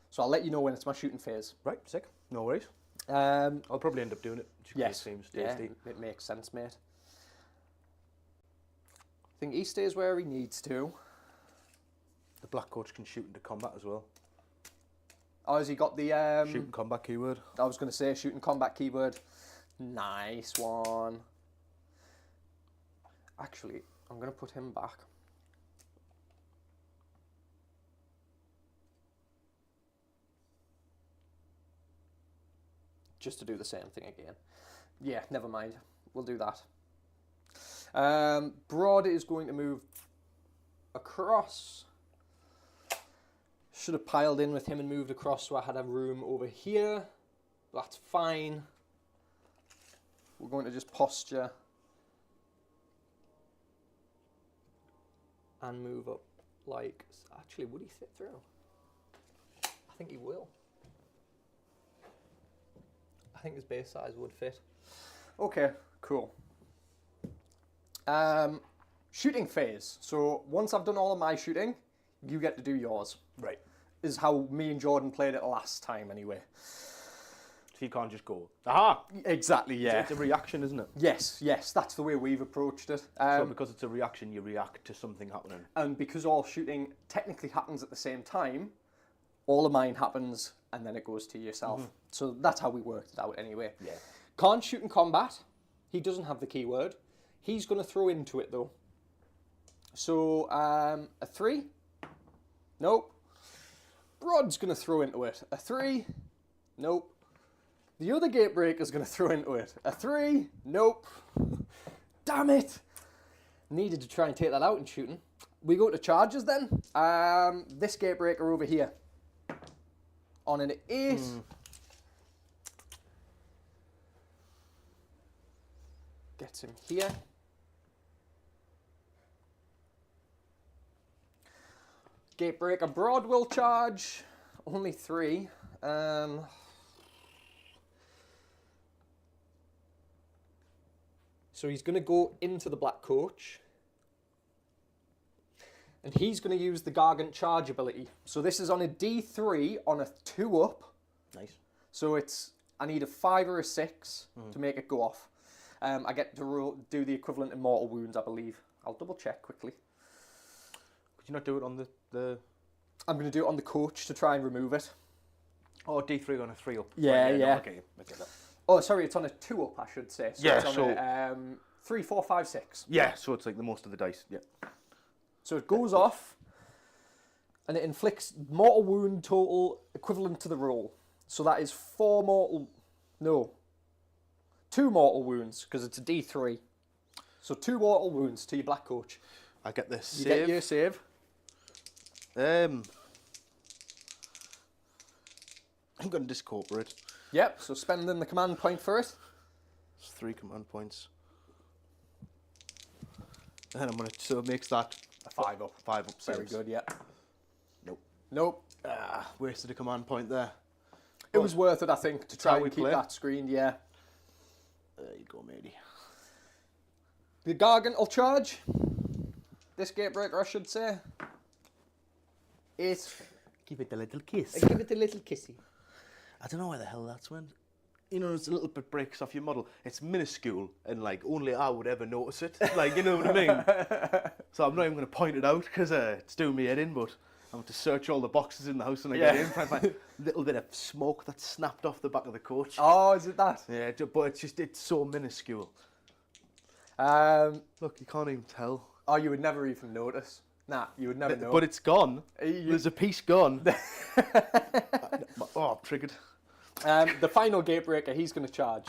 So I'll let you know when it's my shooting phase. Right, sick. No worries. I'll I'll probably end up doing it. Yes, It seems yeah, tasty. it makes sense, mate. I think he stays where he needs to. The Black Coach can shoot into combat as well. Oh, has he got the... Shooting combat keyword. I was going to say shooting combat keyword. Nice one. Actually, I'm going to put him back. Just to do the same thing again. Yeah, never mind. We'll do that. Broad is going to move across. Should have piled in with him and moved across so I had a room over here. That's fine. We're going to just posture and move up like... Actually, would he fit through? I think he will. I think his base size would fit. Okay, cool. Shooting phase. So once I've done all of my shooting, you get to do yours. Right. Is how me and Jordan played it last time anyway. So you can't just go, aha! Exactly, yeah. It's a reaction, isn't it? Yes, that's the way we've approached it. So because it's a reaction, you react to something happening. And because all shooting technically happens at the same time, all of mine happens and then it goes to yourself. Mm-hmm. So that's how we worked it out anyway. Yeah. Can't shoot in combat. He doesn't have the keyword. He's going to throw into it though. So a 3? Nope. Brodds going to throw into it. A 3? Nope. The other gatebreaker's going to throw into it. A 3? Nope. Damn it. Needed to try and take that out in shooting. We go to charges then. This gatebreaker over here. On an 8. Gets him here. Gatebreaker Broad will charge. Only 3. So he's going to go into the black coach. And he's going to use the Gargant charge ability. So this is on a D3 on a 2 up. Nice. So it's, I need a 5 or a 6 to make it go off. I get to do the equivalent in mortal wounds, I believe. I'll double check quickly. Could you not do it on the... I'm going to do it on the coach to try and remove it. Oh, D3 on a 3 up. Yeah, right, yeah. No, okay, I get that. Oh, sorry, it's on a 2 up, I should say. So yeah, it's on a 3, 4, 5, 6. Yeah, so it's like the most of the dice, yeah. So it goes off, and it inflicts mortal wound total equivalent to the roll. So that is 2 mortal wounds, because it's a D3. So 2 mortal wounds to your black coach. I get this You save. get your save. I'm going to discorporate. Yep, so spending the command point for it. It's 3 command points. And I'm going to, so it makes that A 5 up. 5 up. Very saves. good, yeah. Nope. Nope. Wasted a command point there. It was worth it, I think, to try how and we keep play. that screened, yeah. There you go, matey. The Gargant will charge. This gatebreaker, I should say. 8. Give it a little kiss. Give it a little kissy. I don't know where the hell that's went. You know, it's a little bit breaks off your model. It's minuscule, and like only I would ever notice it. Like, you know what I mean? So I'm not even going to point it out because it's doing me head in. But I have to search all the boxes in the house when I get in, try and find a little bit of smoke that snapped off the back of the coach. Oh, is it that? Yeah, but it's so minuscule. Look, you can't even tell. Oh, you would never even notice. Nah, you would never know. But it's gone. There's a piece gone. Oh, I'm triggered. The final gatebreaker, he's going to charge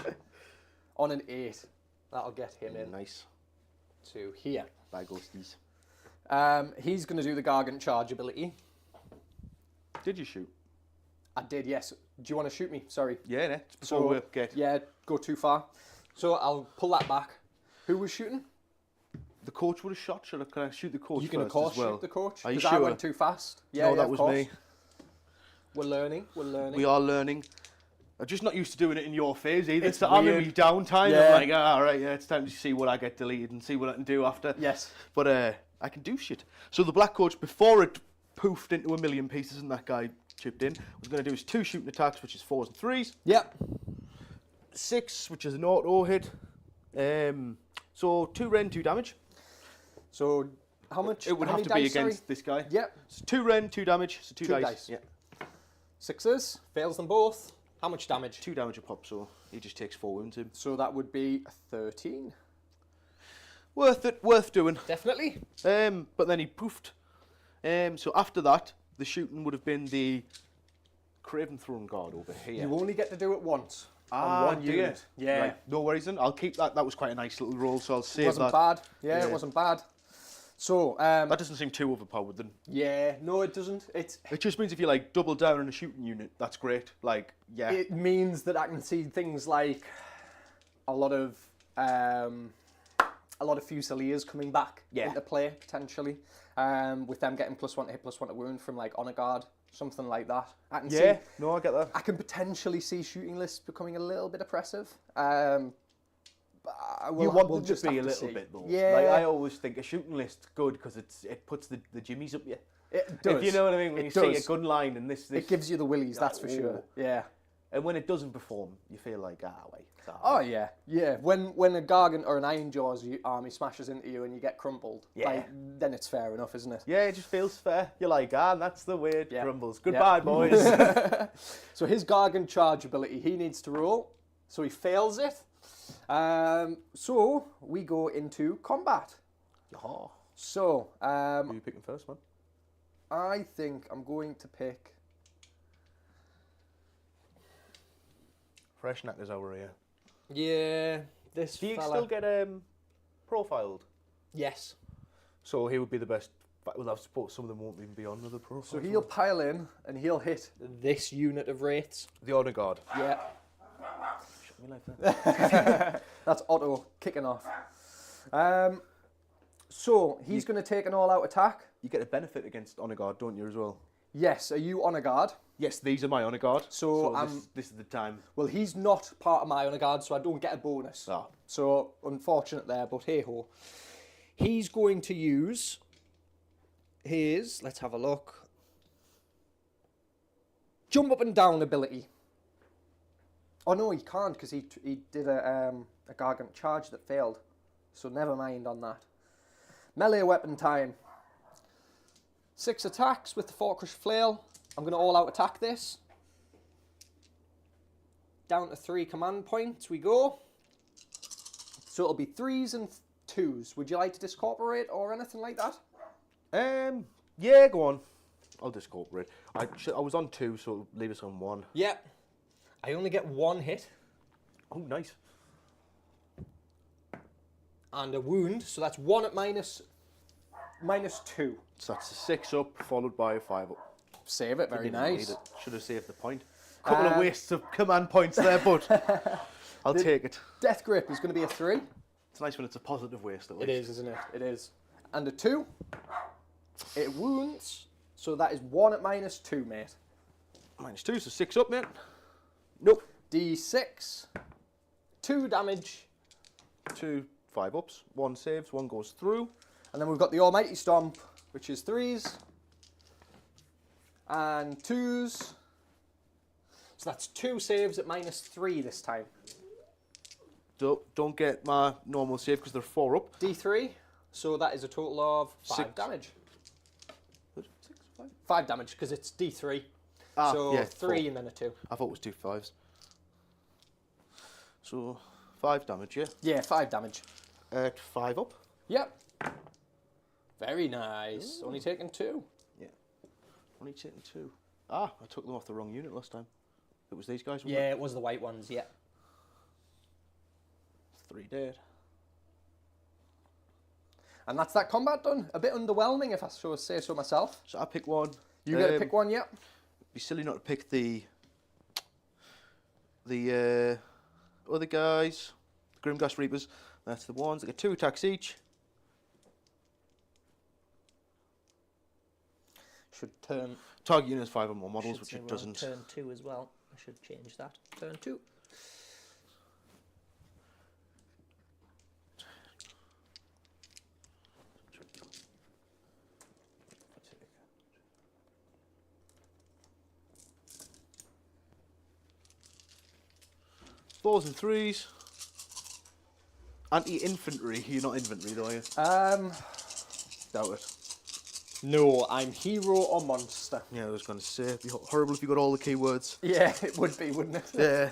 on an 8. That'll get him in. Nice. To here. Bye, ghosties. He's going to do the Gargant charge ability. Did you shoot? I did, yes. Do you want to shoot me? Sorry. Yeah, ne? Before we get... Yeah, go too far. So I'll pull that back. Who was shooting? The coach would have shot. Can I shoot the coach You can, of first course, as well? shoot the coach. Are you Because sure? I went too fast. Yeah, no, yeah, that of was course. me. We're learning. We are learning. I'm just not used to doing it in your phase either. It's So I'm in weird. my downtime. Yeah. I'm like, all right, yeah, it's time to see what I get deleted and see what I can do after. Yes. But I can do shit. So the black coach, before it poofed into a million pieces and that guy chipped in, was going to do his 2 shooting attacks, which is 4s and 3s. Yep. 6, which is an auto hit. So 2 ren, 2 damage. So how much? It would how have many to be dice, sorry? against this guy. Yep. So 2 ren, 2 damage, so 2 dice. Yeah. 6s. Fails them both. How much damage? 2 damage a pop, so he just takes 4 wounds in. So that would be 13. Worth it, worth doing. Definitely. But then he poofed. So after that, the shooting would have been the Craven Throne Guard over here. You only get to do it once. Ah, on one do you? unit. Yeah. Right, no worries then. I'll keep that. That was quite a nice little roll, so I'll It save wasn't that. bad. Yeah, Yeah. it wasn't bad. So, That doesn't seem too overpowered then. yeah, no, it doesn't. It just means if you like double down on a shooting unit, that's great. Like, yeah. it means that I can see things like a lot of Fusiliers coming back into play potentially, with them getting +1 to hit, +1 to wound from like Honor Guard, something like that. I can see. No, I get that. I can potentially see shooting lists becoming a little bit oppressive. You want them to be a little bit though. Yeah. Like, I always think a shooting list's good because it puts the jimmies up you. It does. If you know what I mean, when you see a gun line and this, it gives you the willies, that's for sure. Yeah. And when it doesn't perform, you feel like, wait. Oh yeah, yeah. When a Gargant or an Iron Jaws army smashes into you and you get crumpled, like, then it's fair enough, isn't it? Yeah, it just feels fair. You're like, that's the way it crumbles. Goodbye, boys. So his Gargant charge ability, he needs to roll, so he fails it. So we go into combat. So who are you picking first, man? I think I'm going to pick Fresh knackers over here. Yeah, this Do you fella. still get profiled? Yes. So he would be the best. Well, I suppose some of them won't even be on the profile. So he'll pile in and he'll hit this unit of wraiths. The Honor Guard. Yeah. Shut me like that. That's Otto kicking off. So he's going to take an all-out attack. You get a benefit against Honor Guard, don't you, as well? Yes. Are you Honor Guard? Yes, these are my Honor Guard. So this is the time. Well, he's not part of my Honor Guard, so I don't get a bonus. Ah. So unfortunate there, but hey ho. He's going to use his. Let's have a look. Jump up and down ability. Oh no, he can't because he did a Gargant charge that failed. So never mind on that. Melee weapon time. 6 attacks with the Forkrush Flail. I'm going to all-out attack this. Down to 3 command points we go. So it'll be 3s and 2s. Would you like to discorporate or anything like that? Yeah, go on. I'll discorporate. I was on 2, so it'll leave us on 1. Yep. I only get 1 hit. Oh, nice. And a wound, so that's 1 at -2. So that's a 6 up, followed by a 5 up. Save it, very nice. Should have saved the point. Couple of wastes of command points there, but I'll take it. Death Grip is going to be a 3. It's nice when it's a positive waste, at least. It is, isn't it? It is. And a 2. It wounds, so that is 1 at -2, mate. -2, so 6 up, mate. Nope. D6. 2 damage. 2 5 ups. 1 saves, 1 goes through. And then we've got the Almighty Stomp, which is 3s. And 2s. So that's 2 saves at -3 this time. Don't get my normal save because they're 4 up. D3. So that is a total of 5 damage. 6, 5? 5 damage because it's D3. So yeah, 3 4. and then a 2. I thought it was 2 5s. So 5 damage, yeah. Yeah, 5 damage. 5 up. Yep. Very nice. Ooh. Only taking 2. Yeah. Only taking 2. I took them off the wrong unit last time. It was these guys, wasn't it was the white ones, yeah. 3 dead. And that's that combat done. A bit underwhelming, if I say so myself. So I pick 1. You get to pick 1, yeah? It'd be silly not to pick the other guys, the Grimghast Reapers. That's the ones that get 2 attacks each. Should turn. Target unit has 5 or more models, which it doesn't. Turn 2 as well. I should change that. Turn 2. Fours and 3s. Anti-infantry. You're not infantry, though, are you? Doubt it. No, I'm hero or monster. Yeah, I was going to say, it'd be horrible if you got all the keywords. Yeah, it would be, wouldn't it? Yeah.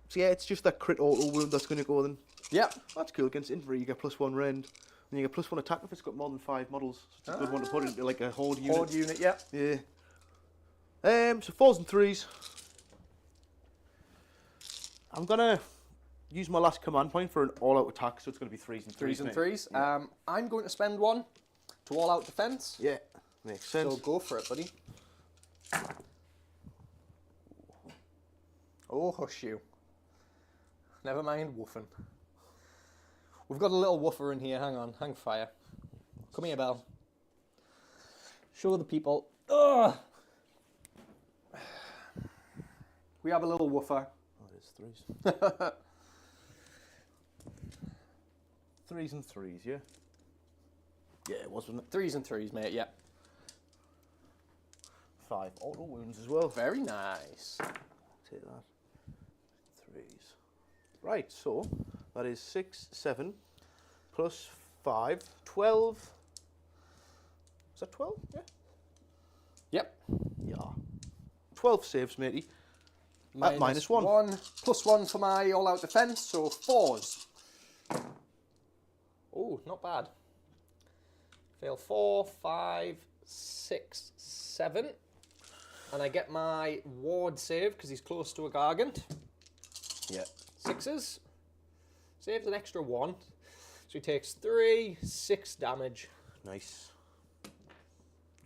So yeah, it's just that crit auto wound that's going to go then. Yep. That's cool. Against infantry, you get +1 rend. And you get +1 attack if it's got more than 5 models. So it's a good one to put into like a horde unit. Horde unit, yeah. Yeah. So 4s and 3s. I'm gonna use my last command point for an all-out attack, so it's going to be 3s and 3s. 3s and mate. 3s. Yeah. I'm going to spend 1 to all-out defense. Yeah, makes sense. So go for it, buddy. Oh, hush you. Never mind woofing. We've got a little woofer in here. Hang on. Hang fire. Come here, Belle. Show the people. Ugh! We have a little woofer. Oh, it is 3s. 3s and 3s, yeah? Yeah, it was, wasn't it? 3s and 3s, mate, yeah. 5 auto wounds as well. Very nice. Take that. 3s. Right, so that is 6, 7, plus 5, 12. Is that 12? Yeah. Yep. Yeah. 12 saves, matey. At minus 1. 1. Plus 1 for my all-out defense, so 4s. Oh, not bad. Fail 4, 5, 6, 7. And I get my ward save because he's close to a gargant. Yeah. 6s. Saves an extra 1. So he takes 3, 6 damage. Nice.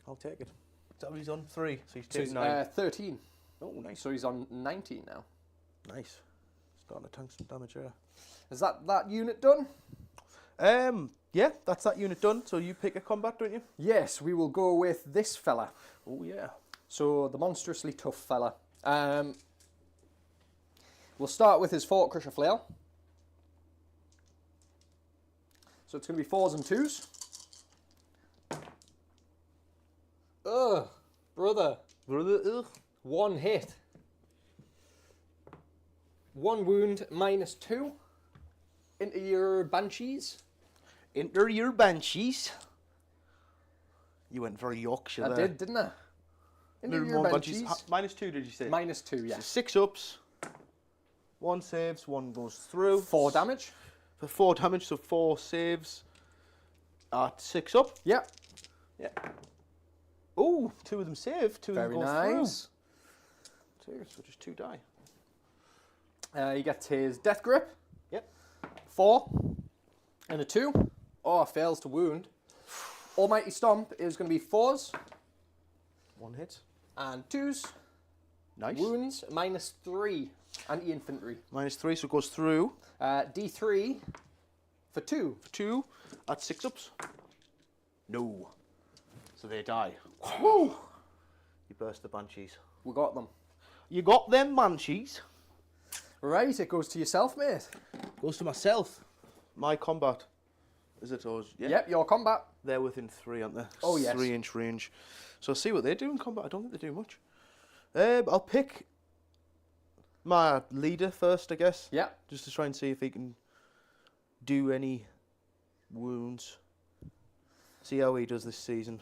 I'll take it. Is that what he's on? 3. So he's So taking he's 9. 13. Oh, nice. So he's on 19 now. Nice. Starting to tank some damage here. Is that unit done? Yeah, that's that unit done. So you pick a combat, don't you? Yes, we will go with this fella. Oh, yeah. So the monstrously tough fella. We'll start with his Fort Crusher Flail. So it's going to be 4s and 2s. Ugh, brother. Ugh. 1 hit. 1 wound, minus 2. Into your Banshees. Enter your Banshees. You went very Yorkshire I there. did, didn't I? Into Little your more Banshees. Minus 2, did you say? Minus 2, yeah. So 6 ups. 1 saves, 1 goes through. 4 damage. For 4 damage, so 4 saves. At 6 up. Yeah. Yeah. Oh, 2 of them save. 2 of Very them go nice. through. 2, so just 2 die. He gets his Death Grip. Yep. 4 and a 2. Oh, fails to wound. Almighty Stomp is going to be 4s 1 hit. and 2s. Nice. Wounds, minus 3. Anti-infantry. Minus 3, so it goes through. D3 for 2. For 2 at 6 ups. No. So they die. Woo! You burst the Banshees. We got them. You got them Banshees. Right, it goes to yourself, mate. Goes to myself. My combat. Is it yours? Yeah. Yep, your combat. They're within 3, aren't they? Oh, yes. 3-inch range. So I'll see what they do in combat. I don't think they do much. I'll pick my leader first, I guess. Yeah. Just to try and see if he can do any wounds. See how he does this season.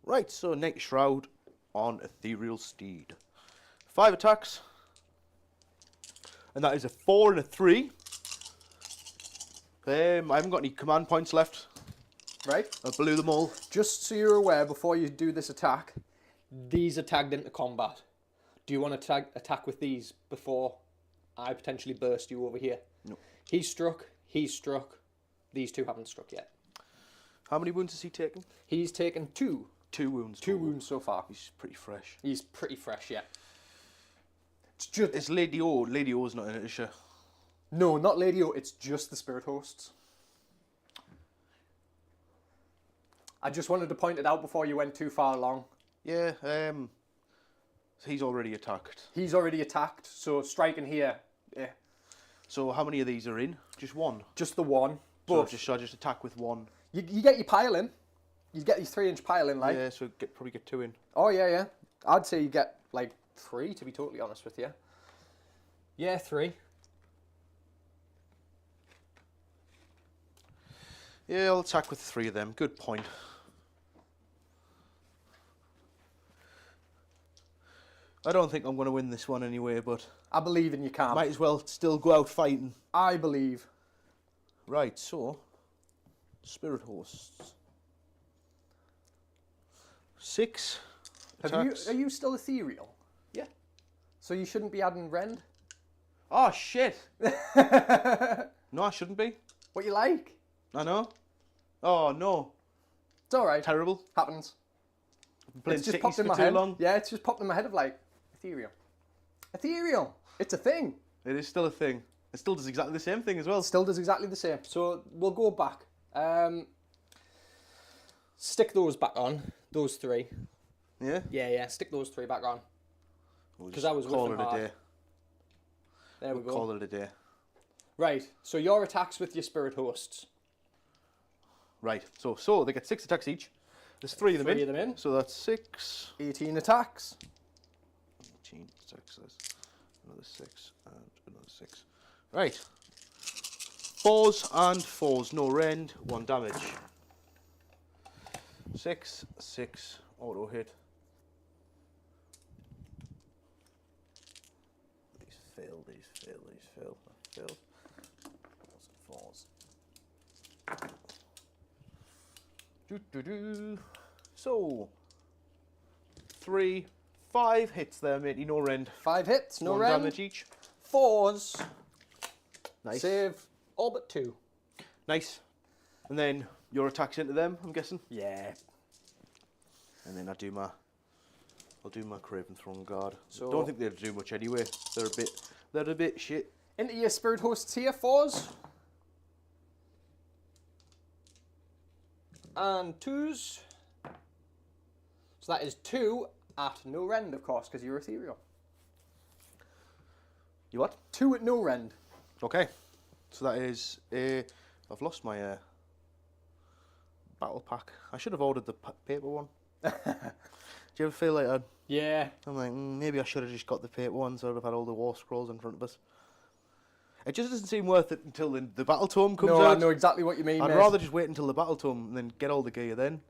Right, so Night Shroud on Ethereal Steed. 5 attacks. And that is a 4 and a 3. I haven't got any command points left. Right. I blew them all. Just so you're aware, before you do this attack, these are tagged into combat. Do you want to attack with these before I potentially burst you over here? No. He's struck. These 2 haven't struck yet. How many wounds has he taken? He's taken 2. 2 wounds. 2 total. wounds so far. He's pretty fresh. He's pretty fresh, yeah. It's just... It's Lady O. Lady O's not in it, is she? No, not Lady O. It's just the Spirit Hosts. I just wanted to point it out before you went too far along. Yeah, he's already attacked. He's already attacked, so striking here, yeah. So how many of these are in? Just 1? Just the 1. So But should I just attack with 1? you get your pile in. You get your 3-inch pile in, like. Yeah, so probably get 2 in. Oh, yeah. I'd say you get, like, 3, to be totally honest with you. Yeah, 3. Yeah, I'll attack with 3 of them. Good point. I don't think I'm going to win this one anyway, but I believe in you, Cam. might as well still go out fighting. I believe. Right, so Spirit Hosts. 6 attacks. Are you still ethereal? Yeah. So you shouldn't be adding rend? Oh, shit. No, I shouldn't be. What you like? I know. Oh, no. It's alright. Terrible. Happens. I've been playing It's just cities popped in for my too head. long. Yeah, it's just popped in my head of like, ethereal. Ethereal. It's a thing. It is still a thing. It still does exactly the same thing as well. Still does exactly the same. So we'll go back. Stick those back on. Those three. Yeah? Yeah. Stick those three back on. We'll 'Cause just I was call whiffing it a hard. day. There we go. Call it a day. Right. So your attacks with your spirit hosts. Right. So they get 6 attacks each. There's 3 of them in. 3 of them in. So that's 6. 18 attacks. 18, 6, there's another 6, and another 6. Right. 4s and 4s, no rend, 1 damage. 6, 6, auto hit. These fail, these fail, these fail, that failed. 4s and 4s. So, 3, 5 hits there, matey, no rend. 5 hits, no 1 rend. damage each. 4s. Nice. Save all but 2. Nice. And then your attacks into them, I'm guessing. Yeah. And then I'll do my Craven Throne Guard. So- Don't think they'll do much anyway. They're a bit shit. Into your spirit hosts here, 4s. And 2s. So that is 2 at no rend, of course, because you're ethereal. You what? 2 at no rend. Okay. So that is I've lost my battle pack. I should have ordered the paper one. Do you ever feel like that? Yeah. I'm like, maybe I should have just got the paper one so I'd have had all the war scrolls in front of us. It just doesn't seem worth it until the battle tome comes No, out. I know exactly what you mean, I'd mate. rather just wait until the battle tome and then get all the gear then.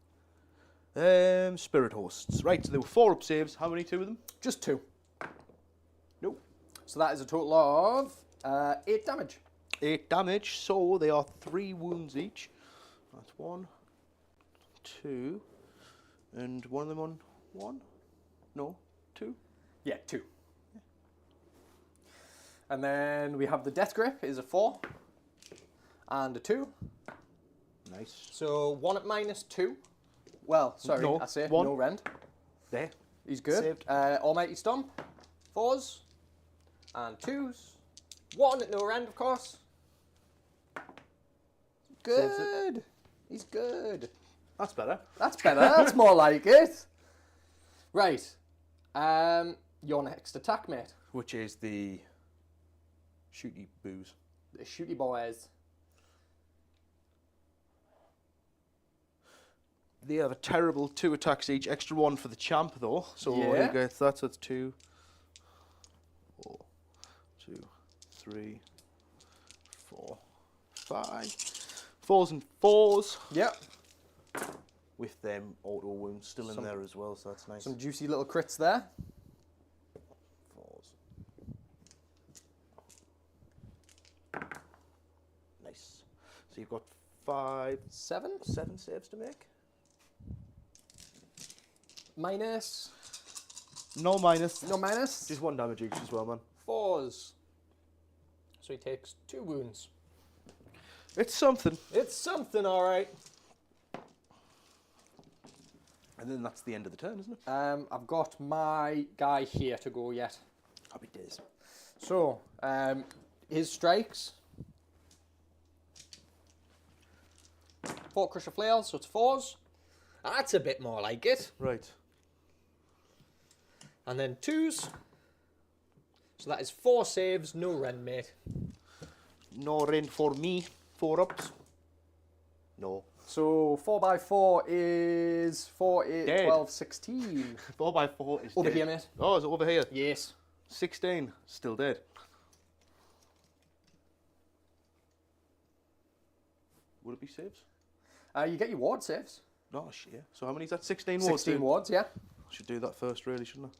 Spirit hosts. Right, so there were 4 up saves. How many? 2 of them? Just 2. Nope. So that is a total of 8 damage. 8 damage, so they are 3 wounds each. That's 1, 2, and one of them on 1? No, 2? Yeah, 2. And then we have the Death Grip is a 4 and a 2. Nice. So 1 at -2. Well, sorry, No, I say 1. no rend. There. He's good. Saved. Almighty Stomp, 4s and 2s. 1 at no rend, of course. Saves Good. He's good. That's better. That's better. That's more like it. Right. Your next attack, mate. Which is the shooty boos. The shooty boys. They have a terrible 2 attacks each. Extra 1 for the champ though. So Yeah. he gets that. So it's 2, 4, 2, 3, 4, 5. 4s and 4s. Yep. With them auto wounds still in there as well, so that's nice. Some juicy little crits there. 4s. Nice. So you've got 7. 7 saves to make. Minus. No minus. No minus. Just 1 damage each as well, man. 4s. So he takes 2 wounds. It's something. It's something, all right. And then that's the end of the turn, isn't it? I've got my guy here to go yet. Happy days. So, his strikes. 4 Crusher Flails, so it's 4s. That's a bit more like it. Right. And then 2s. So that is 4 saves, no rend, mate. No rend for me. 4 ups. No. So 4x4 is 4, 8, Dead. 12, 16. 4x4 is Over dead. here, mate. Oh, is it over here? Yes. 16. Still dead. Would it be saves? You get your ward saves. No, shit. So how many is that? 16 wards? 16 wards, yeah. I should do that first, really, shouldn't I?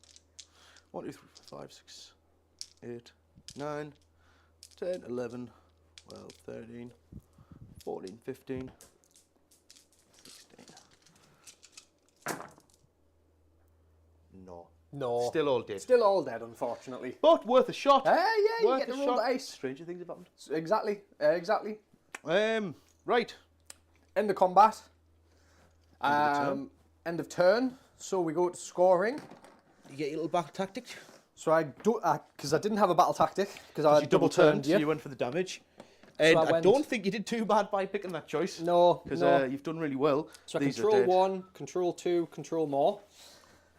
1, 2, 3, 4, 5, 6, 8, 9, 10, 11, 12, 13, 14, 15, 16. No. No. Still all dead. Still all dead, unfortunately. But worth a shot. Yeah, you Worth get to a roll shot. dice. Stranger things have happened. Exactly, exactly. Right. End of combat. End End of turn. So we go to scoring. You get your little back tactic. So I do, because I didn't have a battle tactic, because I You double turned, so you. you went for the damage. And I went- don't think you did too bad by picking that choice. No, Because no. you've done really well. So I These are control dead. 1, control 2, control more.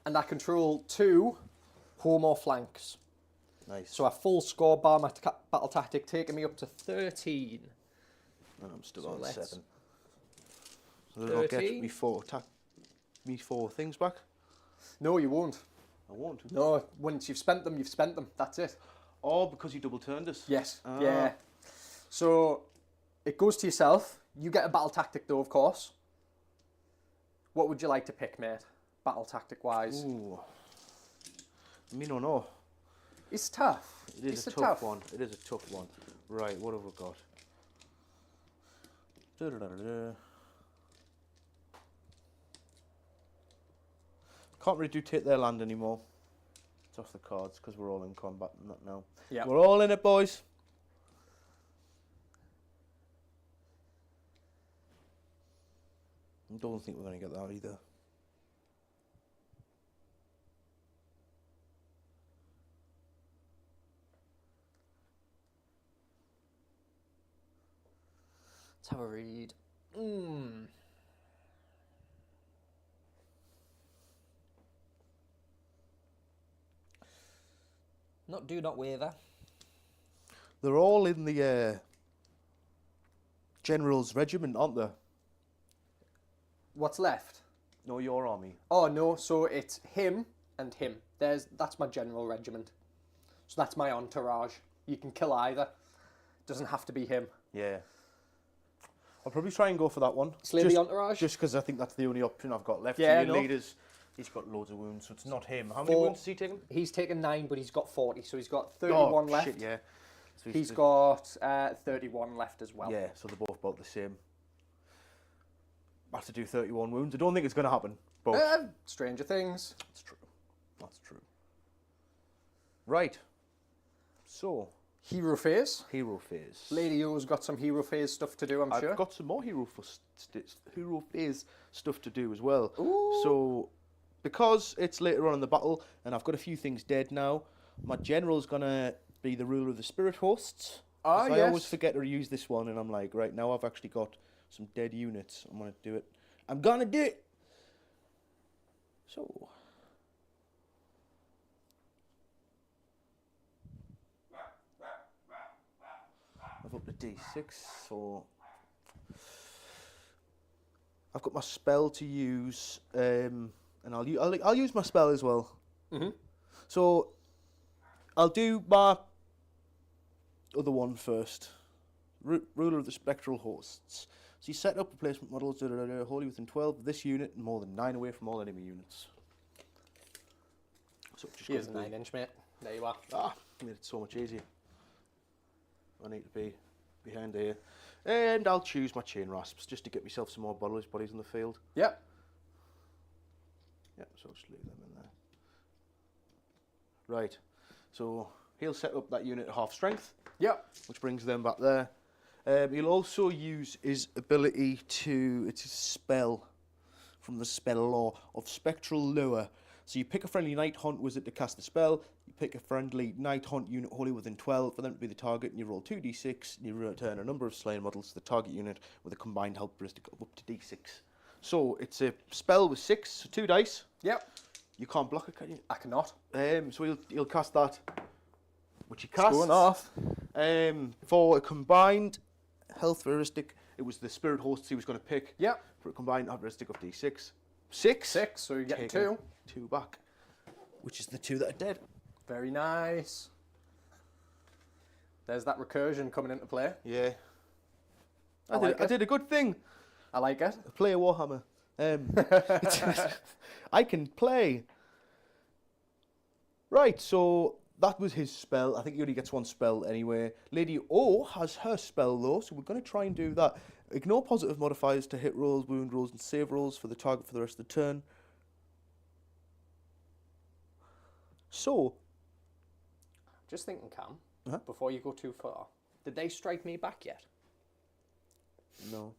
And I control 2 more flanks. Nice. So I full score bar my battle tactic, taking me up to 13. And I'm still So on let's- 7. So then I'll get 13. me four things back. No, you won't. I won't. No, once you've spent them, you've spent them. That's it. Oh, because you double turned us. Yes. Ah. Yeah. So it goes to yourself. You get a battle tactic though, of course. What would you like to pick, mate? Battle tactic wise. Ooh. Me no know. It's tough. It is It's a tough one. It is a tough one. Right, what have we got? Can't really do take their land anymore. It's off the cards because we're all in combat and that now. Yeah. We're all in it, boys. I don't think we're going to get that either. Let's have a read. Do not waver. They're all in the General's Regiment, aren't they? What's left? No, your army. Oh no, so it's him and him. That's my general regiment. So that's my entourage. You can kill either. Doesn't have to be him. Yeah. I'll probably try and go for that one. Slay the entourage? Just because I think that's the only option I've got left. Yeah, So your no. leaders, he's got loads of wounds, so it's not him. How many 4. wounds has he taken? He's taken 9, but he's got 40, so he's got 31 left. Shit, yeah. So He's got 31 left as well. Yeah, so they're both about the same. I have to do 31 wounds. I don't think it's going to happen, but Stranger Things. that's true. That's true. Right. So, Hero phase. hero phase. Lady O's got some hero phase stuff to do, I'm sure. I've got some more hero phase stuff to do as well. Ooh. So, because it's later on in the battle, and I've got a few things dead now, my general's gonna be the ruler of the spirit hosts. Ah, I always yes. forget to use this one, and I'm like, right now I've actually got some dead units. I'm gonna do it. I'm gonna do it. So. I've up to D6, so I've got my spell to use, and I'll use my spell as well. Mm-hmm. So I'll do my other one first. Ruler of the spectral hosts. So you set up replacement models wholly within 12 of this unit and more than 9 away from all enemy units. So just Here's a gotta 9-inch, mate. There you are. made it so much easier. I need to be behind here. And I'll choose my chain rasps just to get myself some more bodies in the field. Yep. Yep, so I'll just leave them in there. Right, so he'll set up that unit at half strength, Yep. which brings them back there. He'll also use his ability to, it's a spell from the spell law of Spectral Lure. So you pick a friendly Nighthaunt wizard to cast the spell, you pick a friendly Nighthaunt unit wholly within 12 for them to be the target, and you roll 2d6, and you return a number of slain models to the target unit with a combined health ballistic of up to d6. So it's a spell with 6, so 2 dice. Yep. You can't block it, can you? I cannot. So he'll cast that, which he It's casts. going off. For a combined health heuristic, it was the spirit hosts he was going to pick. Yep. For a combined health heuristic of d6. 6. 6, so you get Taking 2. 2 back, which is the 2 that are dead. Very nice. There's that recursion coming into play. Yeah. I I like it. did a good thing. I like it. I play a Warhammer. I can play. Right, so that was his spell. I think he only gets 1 spell anyway. Lady O has her spell though, so we're going to try and do that. Ignore positive modifiers to hit rolls, wound rolls, and save rolls for the target for the rest of the turn. So, Just thinking, Cam, Uh-huh. before you go too far, did they strike me back yet? no.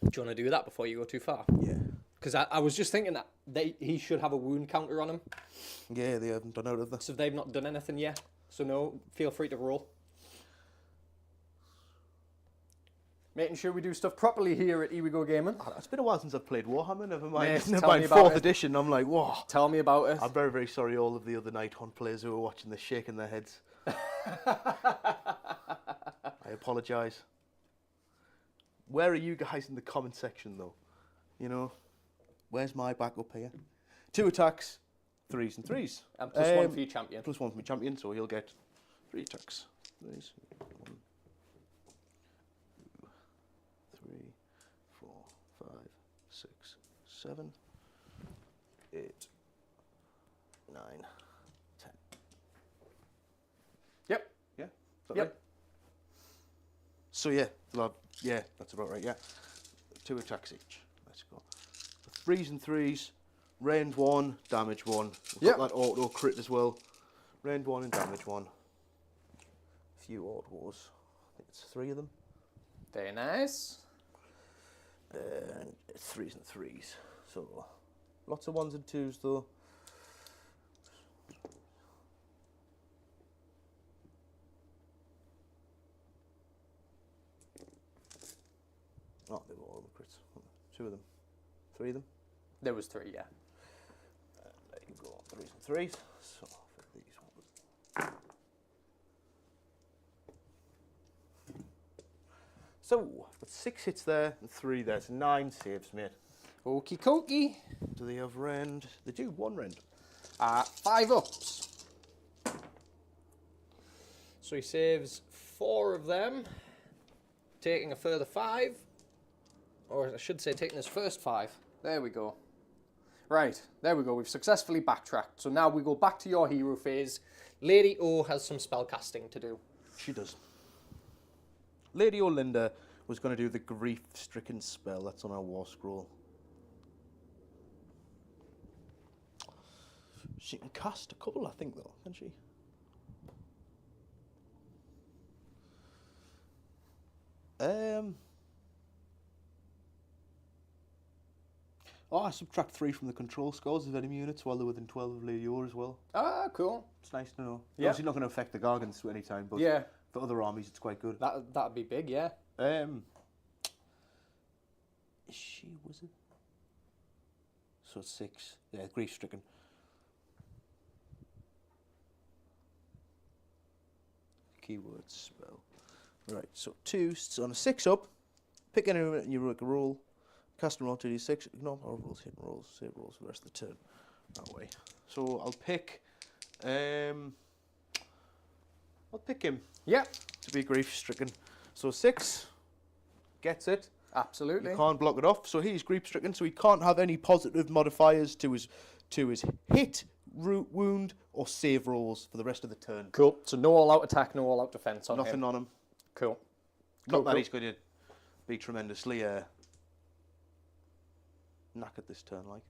Do you want to do that before you go too far? Yeah. Because I was just thinking that he should have a wound counter on him. Yeah, they haven't done out of this. So they've not done anything yet. So no, feel free to roll. Making sure we do stuff properly here at Here We Go Gaming. It's been a while since I've played Warhammer, never mind. Mate, Never tell me mind, about 4th it. edition, I'm like, whoa. Tell me about it. I'm very, very sorry all of the other Nighthaunt players who are watching this shaking their heads. I apologise. Where are you guys in the comment section, though? You know, where's my backup here? 2 attacks, 3s and 3s. And plus 1 for your champion. Plus 1 for my champion, so he'll get 3 attacks. 1, 3, 4, 5, 6, 7, 8, 9, 10. Yep. Yeah? Is that Yep. right? So yeah, yeah, that's about right, yeah. 2 attacks each. Let's go. 3s and 3s, range 1, damage 1. We've Yep. got that auto crit as well. Range 1 and damage 1. A few autos. I think it's 3 of them. Very nice. And 3s and 3s. So lots of 1s and 2s though. Oh, they were all the crits. 2 of them. 3 of them. There was 3, yeah. And there you go. 3s and 3s. So for these ones. So I've got 6 hits there and 3 there. So 9 saves, mate. Okie dokie. Do they have rend? They do, 1 rend. 5 ups. So he saves 4 of them, taking a further 5. Or I should say taking his first 5. There we go. Right, there we go. We've successfully backtracked. So now we go back to your hero phase. Lady O has some spell casting to do. She does. Lady Olinda was going to do the grief-stricken spell. That's on our war scroll. She can cast a couple, I think, though, can she? Oh, I subtract 3 from the control scores of enemy units while they're within 12 of Lady O as well. Ah, cool. It's nice to know. Yeah. Obviously not going to affect the Gargants at any time, but Yeah, for other armies it's quite good. that'd be big, yeah. Is she wizard? So it's 6. Yeah, grief stricken. Keyword spell. Right, so 2. So on a 6 up, pick any unit and you make a roll. Cast and roll 2d6. Ignore all rolls, hit and rolls, save rolls for the rest of the turn. That way. So I'll pick. I'll pick him Yeah, to be grief stricken. So 6 gets it. absolutely. You can't block it off, so he's grief stricken, so he can't have any positive modifiers to his hit, wound, or save rolls for the rest of the turn. Cool. So no all-out attack, no all-out defense on Nothing him. on him. Cool. Not that cool. he's going to be tremendously knackered this turn, like.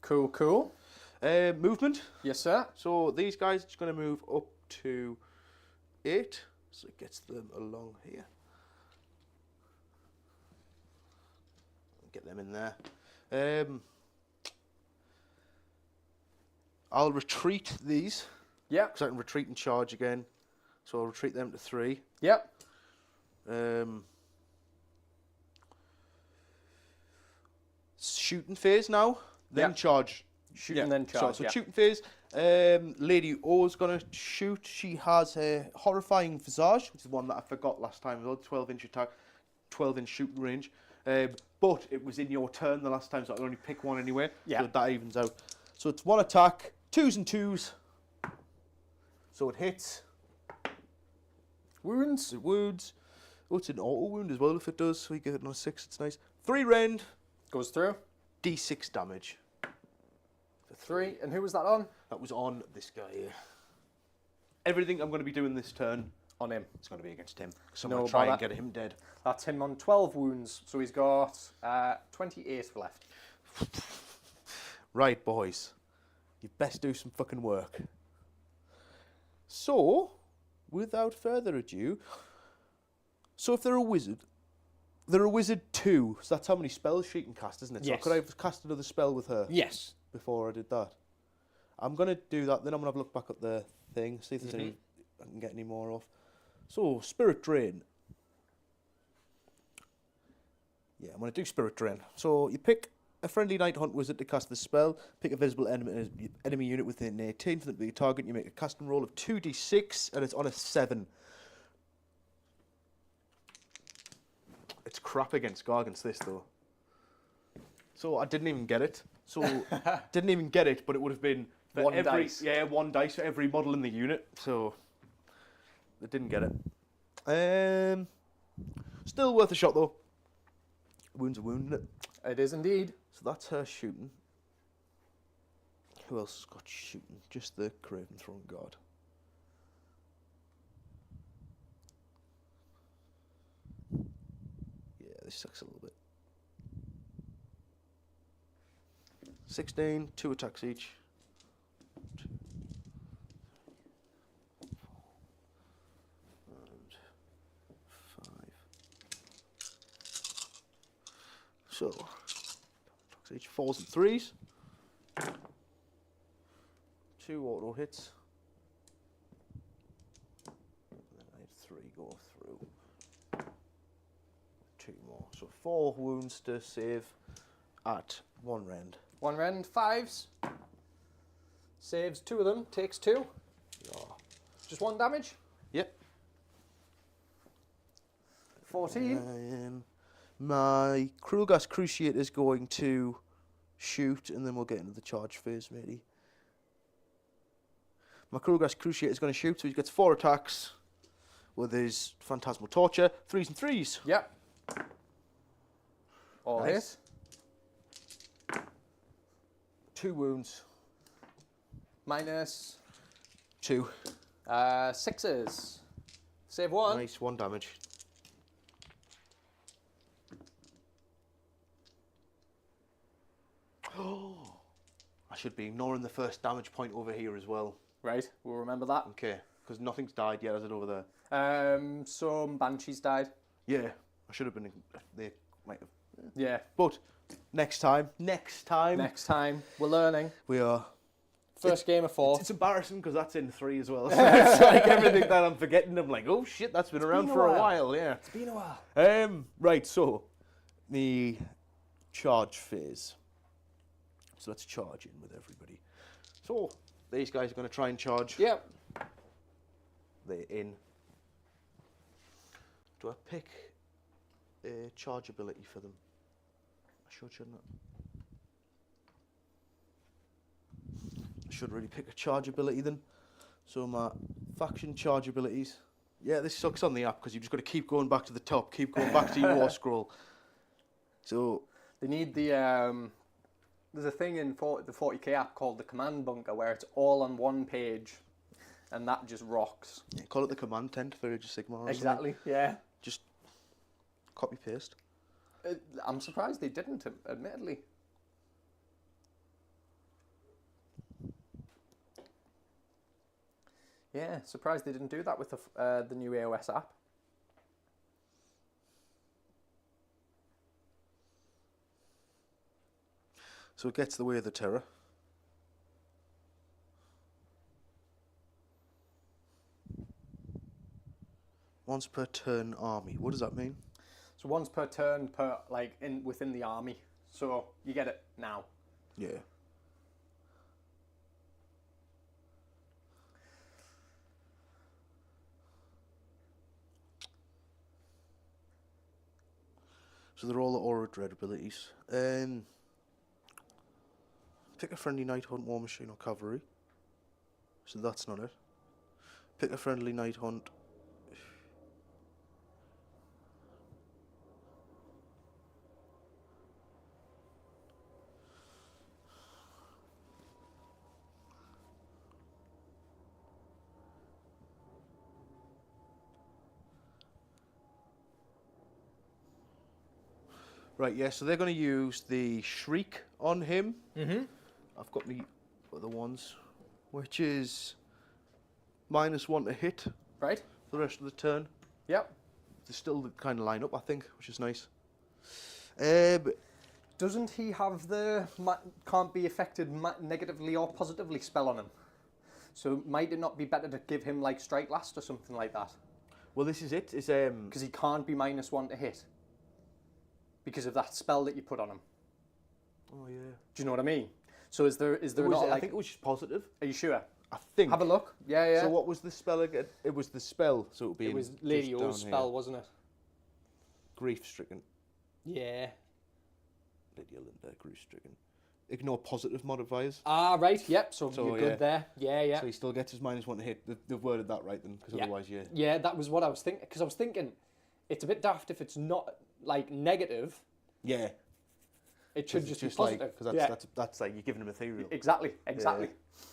Cool, cool. Movement. Yes, sir. So these guys are just going to move up to 8, so it gets them along here. Get them in there. I'll retreat these, Yep. because I can retreat and charge again. So I'll retreat them to 3. Yep. Shooting phase now, then Yep. charge. Shooting then charge. So yeah. shooting phase. Lady O's gonna shoot. She has a horrifying visage, which is one that I forgot last time. 12-inch attack, 12-inch shooting range. But it was in your turn the last time, so I can only pick one anyway. Yeah. So that evens out. So it's 1 attack, 2s and 2s. So it hits. Wounds. It wounds. Oh, it's an auto wound as well if it does. So you get it on a 6. It's nice. 3 rend. Goes through. D6 damage. For 3. And who was that on? That was on this guy here. Everything I'm going to be doing this turn, On him. it's going to be against him. So I'm No going to try and bother. get him dead. That's him on 12 wounds. So he's got 28 left. Right, boys. You best do some fucking work. So, without further ado, so if they're a wizard 2, so that's how many spells she can cast, isn't it? Yes. So could I have cast another spell with her? Yes. Before I did that? I'm going to do that, then I'm going to have a look back at the thing, see if there's any, I can get any more off. So, Spirit Drain. Yeah, I'm going to do Spirit Drain. So, you pick a friendly Nighthaunt wizard to cast the spell, pick a visible enemy unit within 18 for the target, you make a casting roll of 2d6, and it's on a 7. It's crap against Gargants, this, though. So, I didn't even get it. So, didn't even get it, but it would have been... One dice. Yeah, 1 dice for every model in the unit, so... I didn't get it. Still worth a shot, though. Wound's a wound, isn't it? It is indeed. So that's her shooting. Who else has got shooting? Just the Craven Throne Guard. Yeah, this sucks a little bit. 16, 2 attacks each. 2, 4, and 5. So, attacks each 4s and 3s. 2 auto hits. And then I had 3 go through. 2 more. So 4 wounds to save at 1 rend. 1 rend, 5s. Saves 2 of them, takes 2. Yeah. Just 1 damage. Yep. 14. My Cruel Gas Cruciate is going to shoot, and then we'll get into the charge phase, maybe. My Cruel Gas Cruciate is going to shoot, so he gets 4 attacks with his Phantasmal Torture. 3s and 3s. Yep. All Nice. hit. 2 wounds. Minus 2. 6s. Save 1. Nice, 1 damage. Oh, I should be ignoring the first damage point over here as well. Right, we'll remember that. Okay, because nothing's died yet, has it, over there? Some Banshees died. Yeah, I should have been. They might have. Yeah. But next time, Next time, we're learning. we are. First game of 4. It's embarrassing because that's in 3 as well. So it's like everything that I'm forgetting. I'm like, oh shit, that's been around been a for a while. while. Yeah. It's been a while. Right. So the charge phase. So let's charge in with everybody. So these guys are going to try and charge. Yep. They're in. Do I pick a charge ability for them? I should, shouldn't I? I should really pick a charge ability then. So my faction charge abilities. Yeah, this sucks on the app because you've just got to keep going back to the top, keep going back to your war scroll. So They need the there's a thing in the 40k app called the command bunker where it's all on one page, and that just rocks. yeah, call it the command tent for Age of Sigmar. or something. Exactly. Yeah. Just copy paste. I'm surprised they didn't, admittedly. Yeah, surprised they didn't do that with the new AOS app. So it gets the way of the terror. Once per turn army. What does that mean? So once per turn within the army. So you get it now. Yeah. So they're all the Aura Dread abilities. Pick a friendly Nighthaunt, War Machine or Cavalry. So that's not it. Pick a friendly Nighthaunt. Right, yeah, so they're going to use the Shriek on him. Mm-hmm. I've got me other ones, which is -1 to hit Right. for the rest of the turn. Yep. They still kind of line up, I think, which is nice. Doesn't he have the can't be affected negatively or positively spell on him? So might it not be better to give him like Strike Last or something like that? Well, this is it. Is Because he can't be -1 to hit because of that spell that you put on him. Oh yeah. Do you know what I mean? So is there not like? I think it was just positive. Are you sure? I think. Have a look. Yeah, yeah. So what was the spell again? It was the spell, so it would be. It was Lady O's spell, wasn't it? Grief stricken. Yeah. Lady Olinda, grief stricken. Ignore positive modifiers. Ah, right. Yep. So you're yeah. good there. Yeah, yeah. So he still gets his -1 to hit. They've worded that right then, because otherwise, yeah. Yeah, that was what I was thinking. Because I was thinking, it's a bit daft if it's not like negative. Yeah. It should just be like positive. because that's like you're giving him ethereal. Exactly. Exactly. Yeah.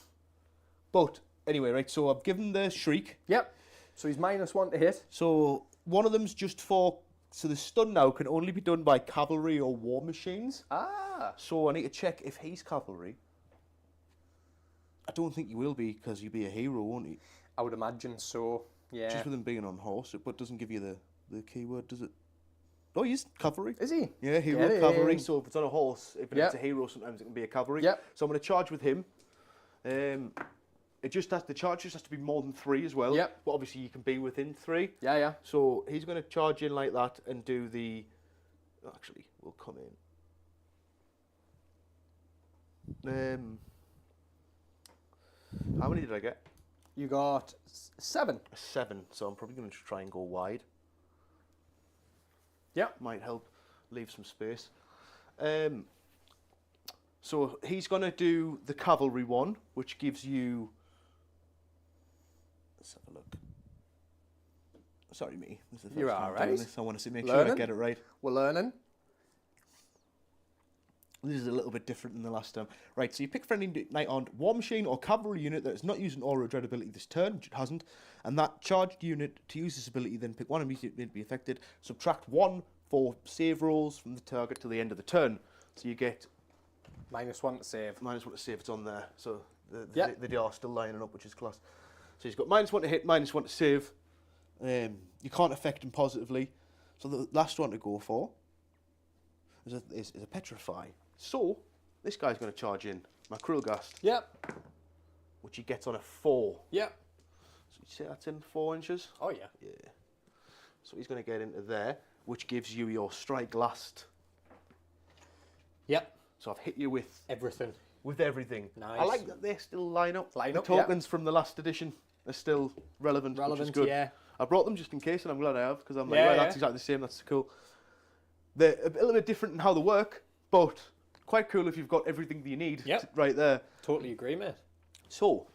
But anyway, right. So I've given the shriek. Yep. So he's -1 to hit. So one of them's just for. So the stun now can only be done by cavalry or war machines. Ah. So I need to check if he's cavalry. I don't think you will be, because you'll be a hero, won't he? I would imagine so. Yeah. Just with him being on horse, but doesn't give you the keyword, does it? Oh, he's cavalry. Is he? Yeah, hero cavalry. So if it's on a horse, if it's a hero, sometimes it can be a cavalry. Yep. So I'm going to charge with him. The charge just has to be more than 3 as well. Yep. But obviously you can be within 3. Yeah, yeah. So he's going to charge in like that and do the. Actually, we'll come in. How many did I get? You got 7. 7. So I'm probably going to try and go wide. Yeah. Might help leave some space. So he's going to do the cavalry one, which gives you. Let's have a look. Sorry, me. This is the You're first time all I'm doing right. this. I want to make sure I get it right. We're learning. This is a little bit different than the last time. Right, so you pick friendly Nighthaunt war machine or cavalry unit that is not using aura dread ability this turn, which it hasn't, and that charged unit to use this ability, then pick one immediately to be affected. Subtract 1 for save rolls from the target till the end of the turn. So you get -1 to save. -1 to save. It's on there. So they are still lining up, which is class. So he's got -1 to hit, -1 to save. You can't affect him positively. So the last one to go for is a petrify. So this guy's going to charge in my cruel gast, Yep. which he gets on a 4. Yep. So you say that's in 4 inches. Oh yeah. Yeah. So he's going to get into there, which gives you your strike last. Yep. So I've hit you with Everything. everything. Nice. I like that they still line up. Line the up, tokens from the last edition are still relevant, which is good. Yeah. I brought them just in case, and I'm glad I have, because I'm like, Yeah, right, yeah. that's exactly the same. That's cool. They're a little bit different in how they work, but quite cool if you've got everything that you need right there. Totally agree, mate. So,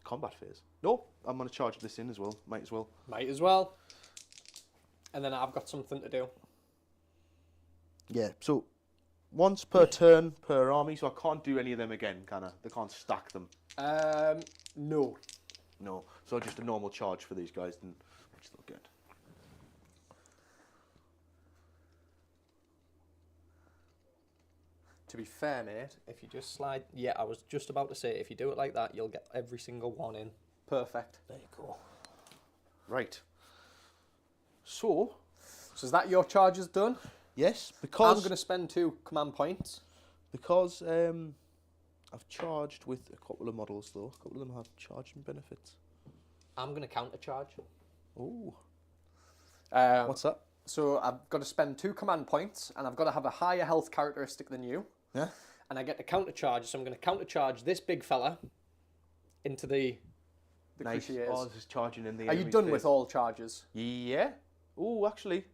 combat phase. No, I'm going to charge this in as well. Might as well. Might as well. And then I've got something to do. Yeah, so once per turn per army, so I can't do any of them again, can I? They can't stack them. No. No, so just a normal charge for these guys, then, which they'll get. To be fair, mate, if you just slide... Yeah, I was just about to say, if you do it like that, you'll get every single one in. Perfect. There you go. Right. So is that your charges done? yes, because I'm going to spend 2 command points. because I've charged with a couple of models though. A couple of them have charging benefits. I'm going to counter charge. Oh, Um, what's that? So I've got to spend 2 command points, and I've got to have a higher health characteristic than you. Yeah. And I get to counter charge, so I'm going to counter charge this big fella into the Nice. cruciers. Oh, this is charging in the. Are you enemy's done face. with all charges? Yeah. Oh, actually,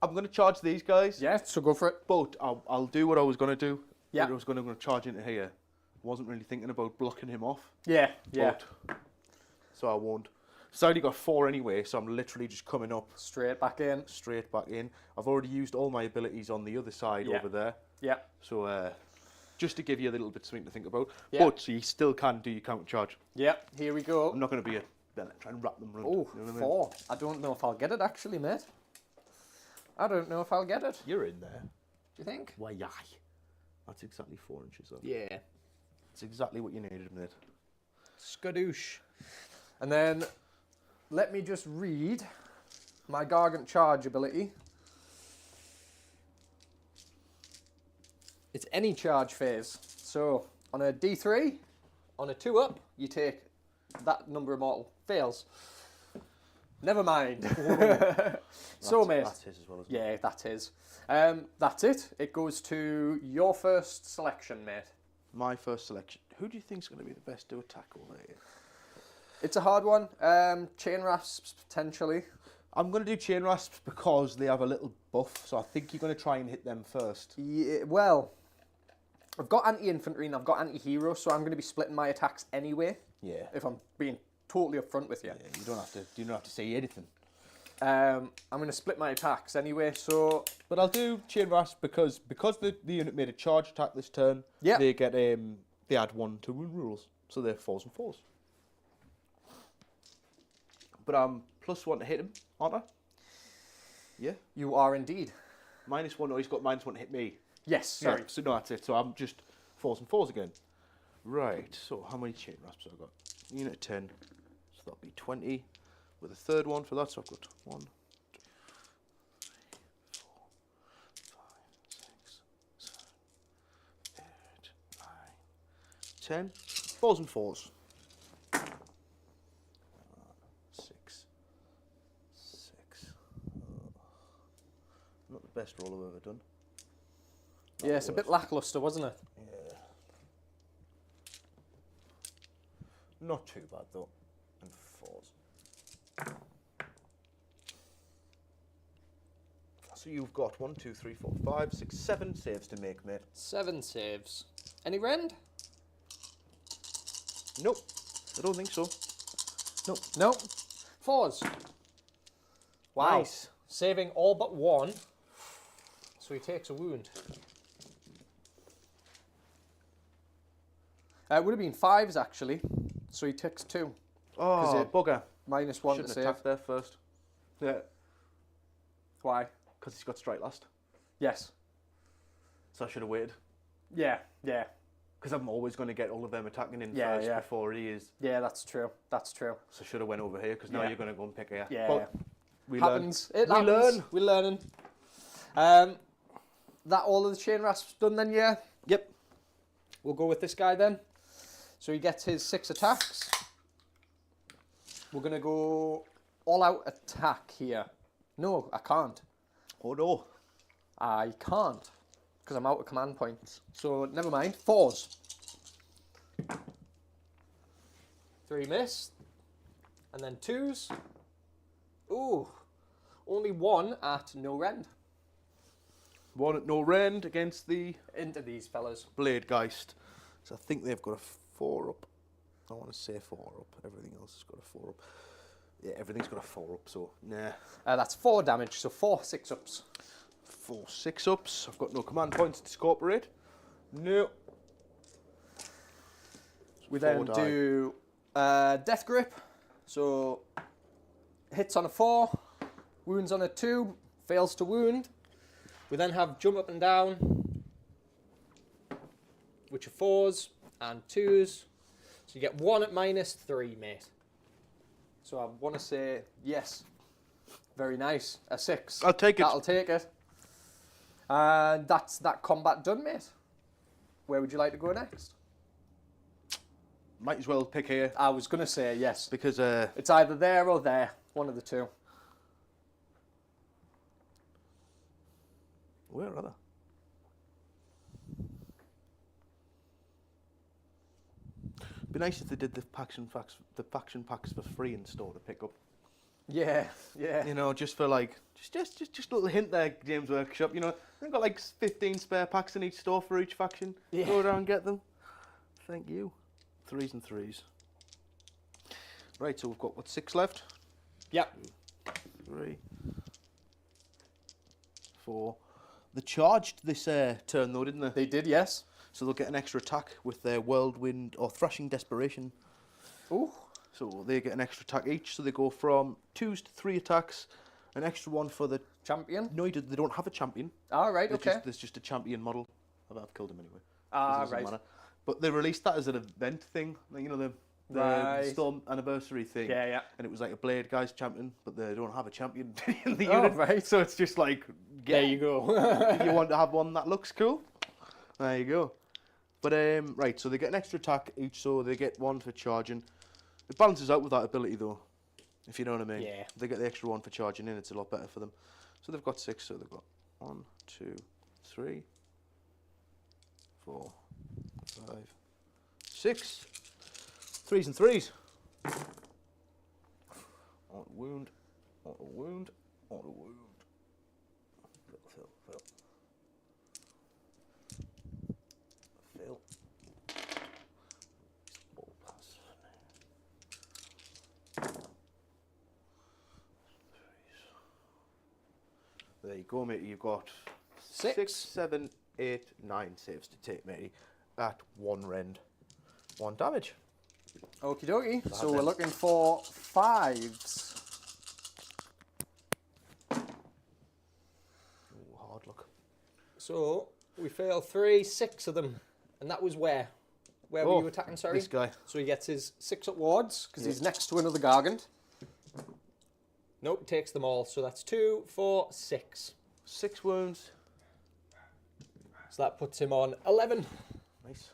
I'm going to charge these guys. Yeah, so go for it. But I'll do what I was going to do. Yeah. I was going to charge into here. Wasn't really thinking about blocking him off. Yeah, yeah. But, so I won't. So I only got 4 anyway, so I'm literally just coming up Straight back in. straight back in. I've already used all my abilities on the other side Yeah. over there. Yeah. So just to give you a little bit something to think about. Yeah. But so you still can do your counter charge. Yeah, here we go. I'm not going to be a try and wrap them around. Oh, you know what I mean? 4. I don't know if I'll get it actually, mate. I don't know if I'll get it. You're in there. you think? Why, aye. That's exactly 4 inches up. Yeah. It's exactly what you needed, mate. Skadoosh. And then let me just read my Gargant charge ability. It's any charge phase. So on a D3, on a 2-up, you take that number of mortal. Fails. Never mind. So, mate. That's his as well, isn't it? Yeah, that's his. That's it. It goes to your first selection, mate. My first selection. Who do you think's going to be the best to attack over here? It's a hard one. Chain rasps, potentially. I'm going to do chain rasps because they have a little buff, so I think you're going to try and hit them first. Yeah, well, I've got anti-infantry and I've got anti-hero, so I'm going to be splitting my attacks anyway. Yeah. If I'm being totally upfront with you. Yeah, you don't have to say anything. I'm going to split my attacks anyway, so... But I'll do chain rasp because the unit made a charge attack this turn. Yeah. They get they add 1 to wound rules, so they're 4s and 4s. But I'm +1 to hit him, aren't I? Yeah. You are indeed. -1. No, he's got -1 to hit me. Yes, sorry. Yeah, so no, that's it. So I'm just 4s and 4s again. Right. So how many chain rasps have I got? Unit 10. So that'll be 20. With a third one for that, so I've got 1, 2, 3, 4, 5, 6, 7, 8, 9, 10. 4s and 4s. 6. Not the best roll I've ever done. Yeah, it's a bit lackluster, wasn't it? Yeah. Not too bad though. And 4s. So you've got 1, 2, 3, 4, 5, 6, 7 saves to make, mate. 7 saves. Any rend? Nope, I don't think so. Nope. No. 4s. Wow. Nice. Saving all but 1. So he takes a wound. It would have been 5s actually. So he takes 2. Oh, bugger. -1 Shouldn't to save. attack there first. Yeah. Why? Because he's got strike last. Yes. So I should have waited. Yeah, yeah. Because I'm always going to get all of them attacking in Yeah, first yeah. before he is. Yeah, that's true. That's true. So I should have went over here because now Yeah. you're going to go and pick here. Yeah. But we Happens. learn. It We happens. learn. We're learning. That all of the chain rasps done then, yeah? Yep. We'll go with this guy then. So he gets his 6 attacks. We're going to go all-out attack here. No, I can't. Oh no. I can't. Because I'm out of command points. So, never mind. 4s. 3 miss. And then 2s. Ooh. Only 1 at no rend. 1 at no rend against the Into these fellas. Bladegeist. So I think they've got a 4 up. I want to say 4 up. Everything else has got a 4 up. Yeah, everything's got a 4 up, so nah. That's 4 damage, so 4 6-ups. 4 6-ups. I've got no command points to scorporate. No. We then do Death Grip. So hits on a 4, wounds on a 2, fails to wound. We then have Jump Up and Down, which are 4s and 2s. So you get 1 at -3, mate. So I want to say yes. Very nice. A 6. I'll take it. That'll take it. And that's that combat done, mate. Where would you like to go next? Might as well pick here I was going to say yes. because It's either there or there. One of the two. where are they? Be nice if they did the faction packs for free in store to pick up. Yeah, yeah. You know, just for like just a little hint there, Games Workshop. You know, they've got like 15 spare packs in each store for each faction. Yeah. Go around and get them. Thank you. 3s and 3s. Right, so we've got what, 6 left. Yep. 3, 4. They charged this turn though, didn't they? They did, yes. So they'll get an extra attack with their Whirlwind or Thrashing Desperation. Ooh. So they get an extra attack each. So they go from 2s to 3 attacks An extra one for the... Champion? No, they don't have a champion. Ah, right, okay. There's just a champion model. I've killed him anyway. Ah, Doesn't right. matter. But they released that as an event thing. Like, you know, the Right. Storm anniversary thing. Yeah, yeah. And it was like a Blade Guys champion, but they don't have a champion in the Oh, unit. right. So it's just like... There you go. If you want to have one that looks cool, there you go. But, right, so they get an extra attack each, so they get one for charging. It balances out with that ability, though, if you know what I mean. Yeah. They get the extra one for charging in, it's a lot better for them. So they've got 6, so they've got 1, 2, 3, 4, 5, 6. 3s and 3s. Auto wound, auto wound, auto wound. Fill. Ball pass. There you go, mate. You've got 6, 7, 8, 9 saves to take, matey. At 1 rend. 1 damage. Okie dokie. So then. we're looking for 5s. Ooh, hard luck. So we fail 3, 6 of them. And that was where? Where were you attacking, sorry? This guy. So he gets his 6 up wards, because he's next to another Gargant. Nope, takes them all. So that's 2, 4, 6. 6 wounds. So that puts him on 11. Nice.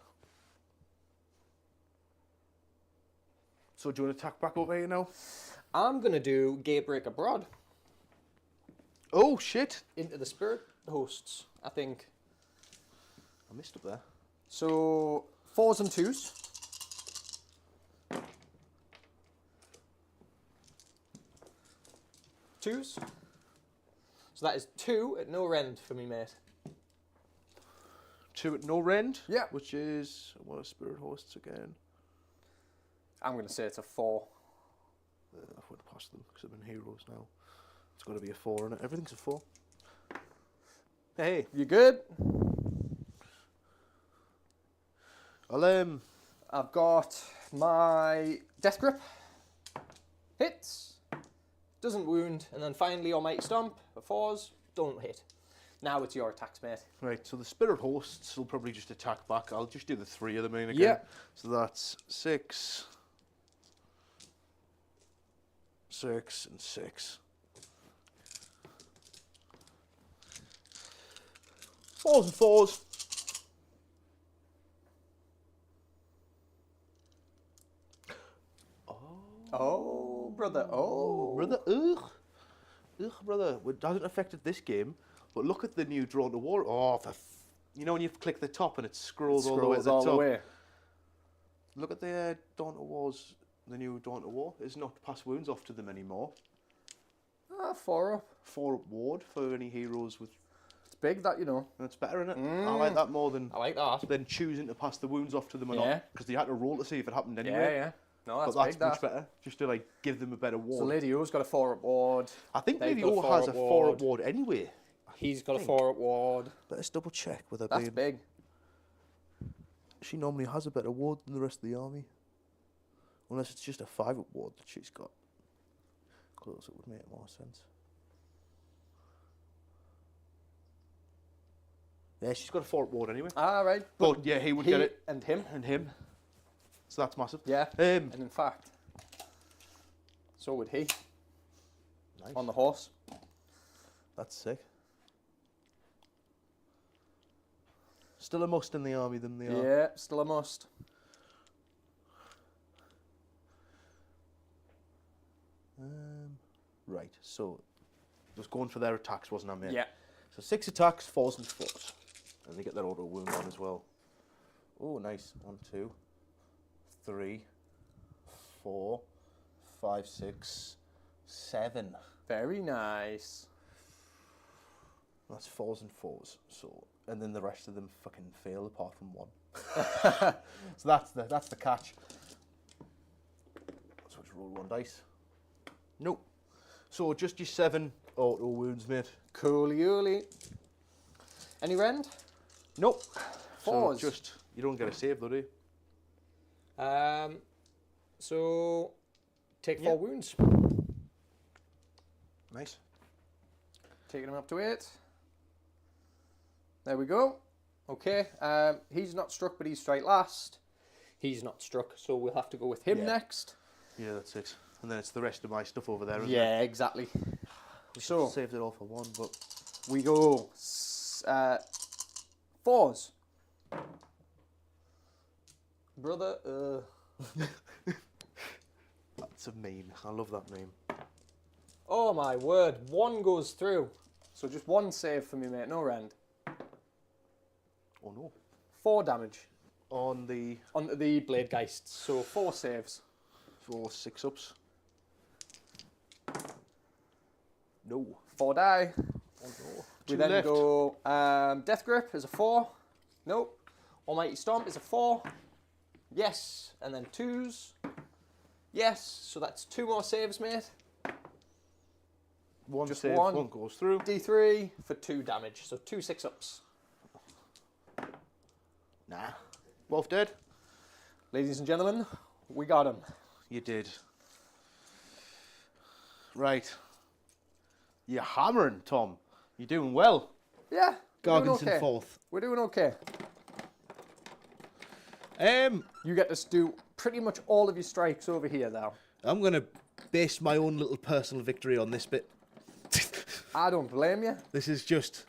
So do you want to attack back over here now? I'm going to do Gatebreaker Brodd Oh, shit. into the Spirit Hosts, I think. I missed up there. So 4s and 2s. 2s. So that is 2 at no rend for me, mate. 2 at no rend. Yeah. Which is, what are Spirit Hosts again? I'm going to say it's a 4. I went past them because I'm in Heroes now. It's got to be a 4, isn't it? Everything's a 4. Hey. You good? I've got my Death Grip. Hits. Doesn't wound. And then finally Almighty Stomp for 4s. Don't hit. Now it's your attacks, mate. Right, so the Spirit Hosts will probably just attack back. I'll just do the 3 of them in again. Yeah. So that's 6, 6, and 6. 4s and 4s. Oh, brother. Oh. Brother, ugh. Ugh, brother. It hasn't affected this game, but look at the new Drawn to War. Oh, you know when you click the top and it scrolls all the way to the all top? the way. Look at the Dawn to War's, the new Dawn to War. It's not pass wounds off to them anymore. 4 up. 4 up ward for any heroes with... It's big, that, you know. That's better, isn't it? I like that more than I like that. than choosing to pass the wounds off to them or Yeah. not. Because they had to roll to see if it happened anyway. Yeah, yeah. No, that's, But that's big, much that. better. Just to like give them a better ward. So Lady O's got a 4 up ward. I think They've Lady got a O 4 has a up 4 up ward. ward anyway. He's got a 4 up ward. Let's double check with her That's being... big. She normally has a better ward than the rest of the army. Unless it's just a 5 up ward that she's got. Close, it would make more sense. Yeah, she's got a 4 up ward anyway. Ah, right. But yeah, he would get it. And him. And him. So that's massive. Yeah. Um, And in fact, so would he. Nice. On the horse. That's sick. Still a must in the army, them they are. Yeah, still a must. Right, so just going for their attacks, wasn't I, mate? Yeah. So 6 attacks, 4s and 4s. And they get their auto wound on as well. Oh, nice. 1, 2, 3, 4, 5, 6, 7. Very nice. That's 4s and 4s. So, and then the rest of them fucking fail apart from 1. So that's the catch. So just roll 1 dice. Nope. So just your 7 auto wounds, mate. Coolly. Any rend? Nope. 4s. So just, you don't get a save though, do you? So take 4 wounds. Nice. Taking him up to 8. There we go. Okay, he's not struck, but he's strike last. He's not struck, so we'll have to go with him next. Yeah, that's it. And then it's the rest of my stuff over there, isn't it? Yeah, exactly. So saved it all for one, but we go 4s. Brother, that's a meme. I love that meme. oh my word, 1 goes through. So just 1 save for me, mate, no rend. Oh no. 4 damage. On the Blade Geists, so 4 saves. 4 6-ups. No. 4 die. Oh no. We then go Death Grip is a 4. Nope. Almighty Stomp is a 4. Yes. And then 2s. Yes. So that's 2 more saves, mate. One Just save, one. 1 goes through. D3 for 2 damage. So 2 6-ups. Nah. Both dead. Ladies and gentlemen, we got him. You did. Right. You're hammering, Tom. You're doing well. Yeah. Gargants okay. in 4th. We're doing okay. You get to do pretty much all of your strikes over here now. I'm going to base my own little personal victory on this bit. I don't blame you. This is just...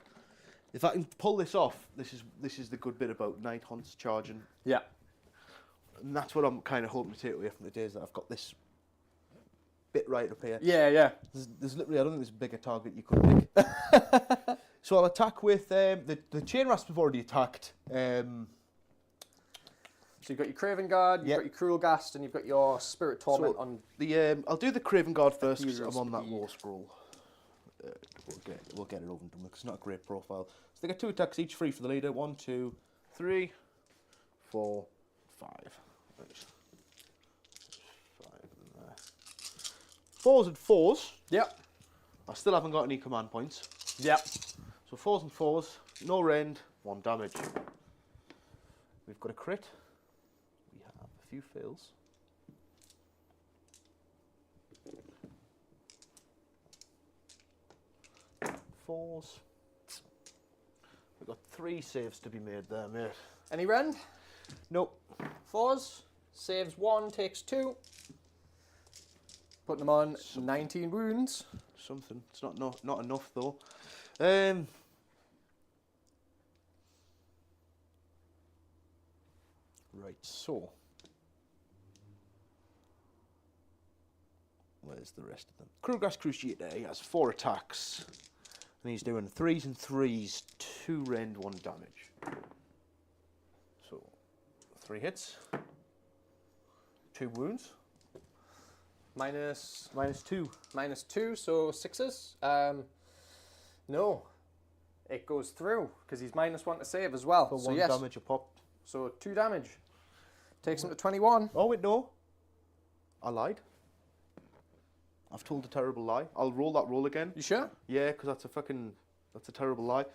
If I can pull this off, this is the good bit about Nighthaunts charging. Yeah. And that's what I'm kind of hoping to take away from the days that I've got this bit right up here. Yeah, yeah. There's literally, I don't think there's a bigger target you could pick. So I'll attack with, the Chain Rasp have already attacked. So you've got your Craven Guard, you've got your Cruel Gast, and you've got your Spirit Torment on... I'll do the Craven Guard first because Usual I'm on that speed. war scroll. We'll get it over and done with 'cause it's not a great profile. So they get 2 attacks each, 3 for the leader. 1, 2, 3, 4, 5. Right. 5 in there. 4s and 4s. Yep. I still haven't got any command points. Yep. So 4s and 4s, no rend, 1 damage. We've got a crit. We have a few fails. Fours. We've got 3 saves to be made there, mate. Any rend? Nope. 4s. Saves 1, takes 2. Putting them on 19 wounds. Something. It's not enough though. Right, so where's the rest of them? Krugras Cruciator, he has 4 attacks. And he's doing 3s and 3s, 2 rend, 1 damage. So 3 hits. 2 wounds. Minus -2. -2, so 6s. No. It goes through, because he's -1 to save as well. For so 1 yes. damage a pop. So 2 damage. Takes him to 21. Oh wait, no. I lied. I've told a terrible lie. I'll roll that roll again. You sure? Yeah, because that's a terrible lie.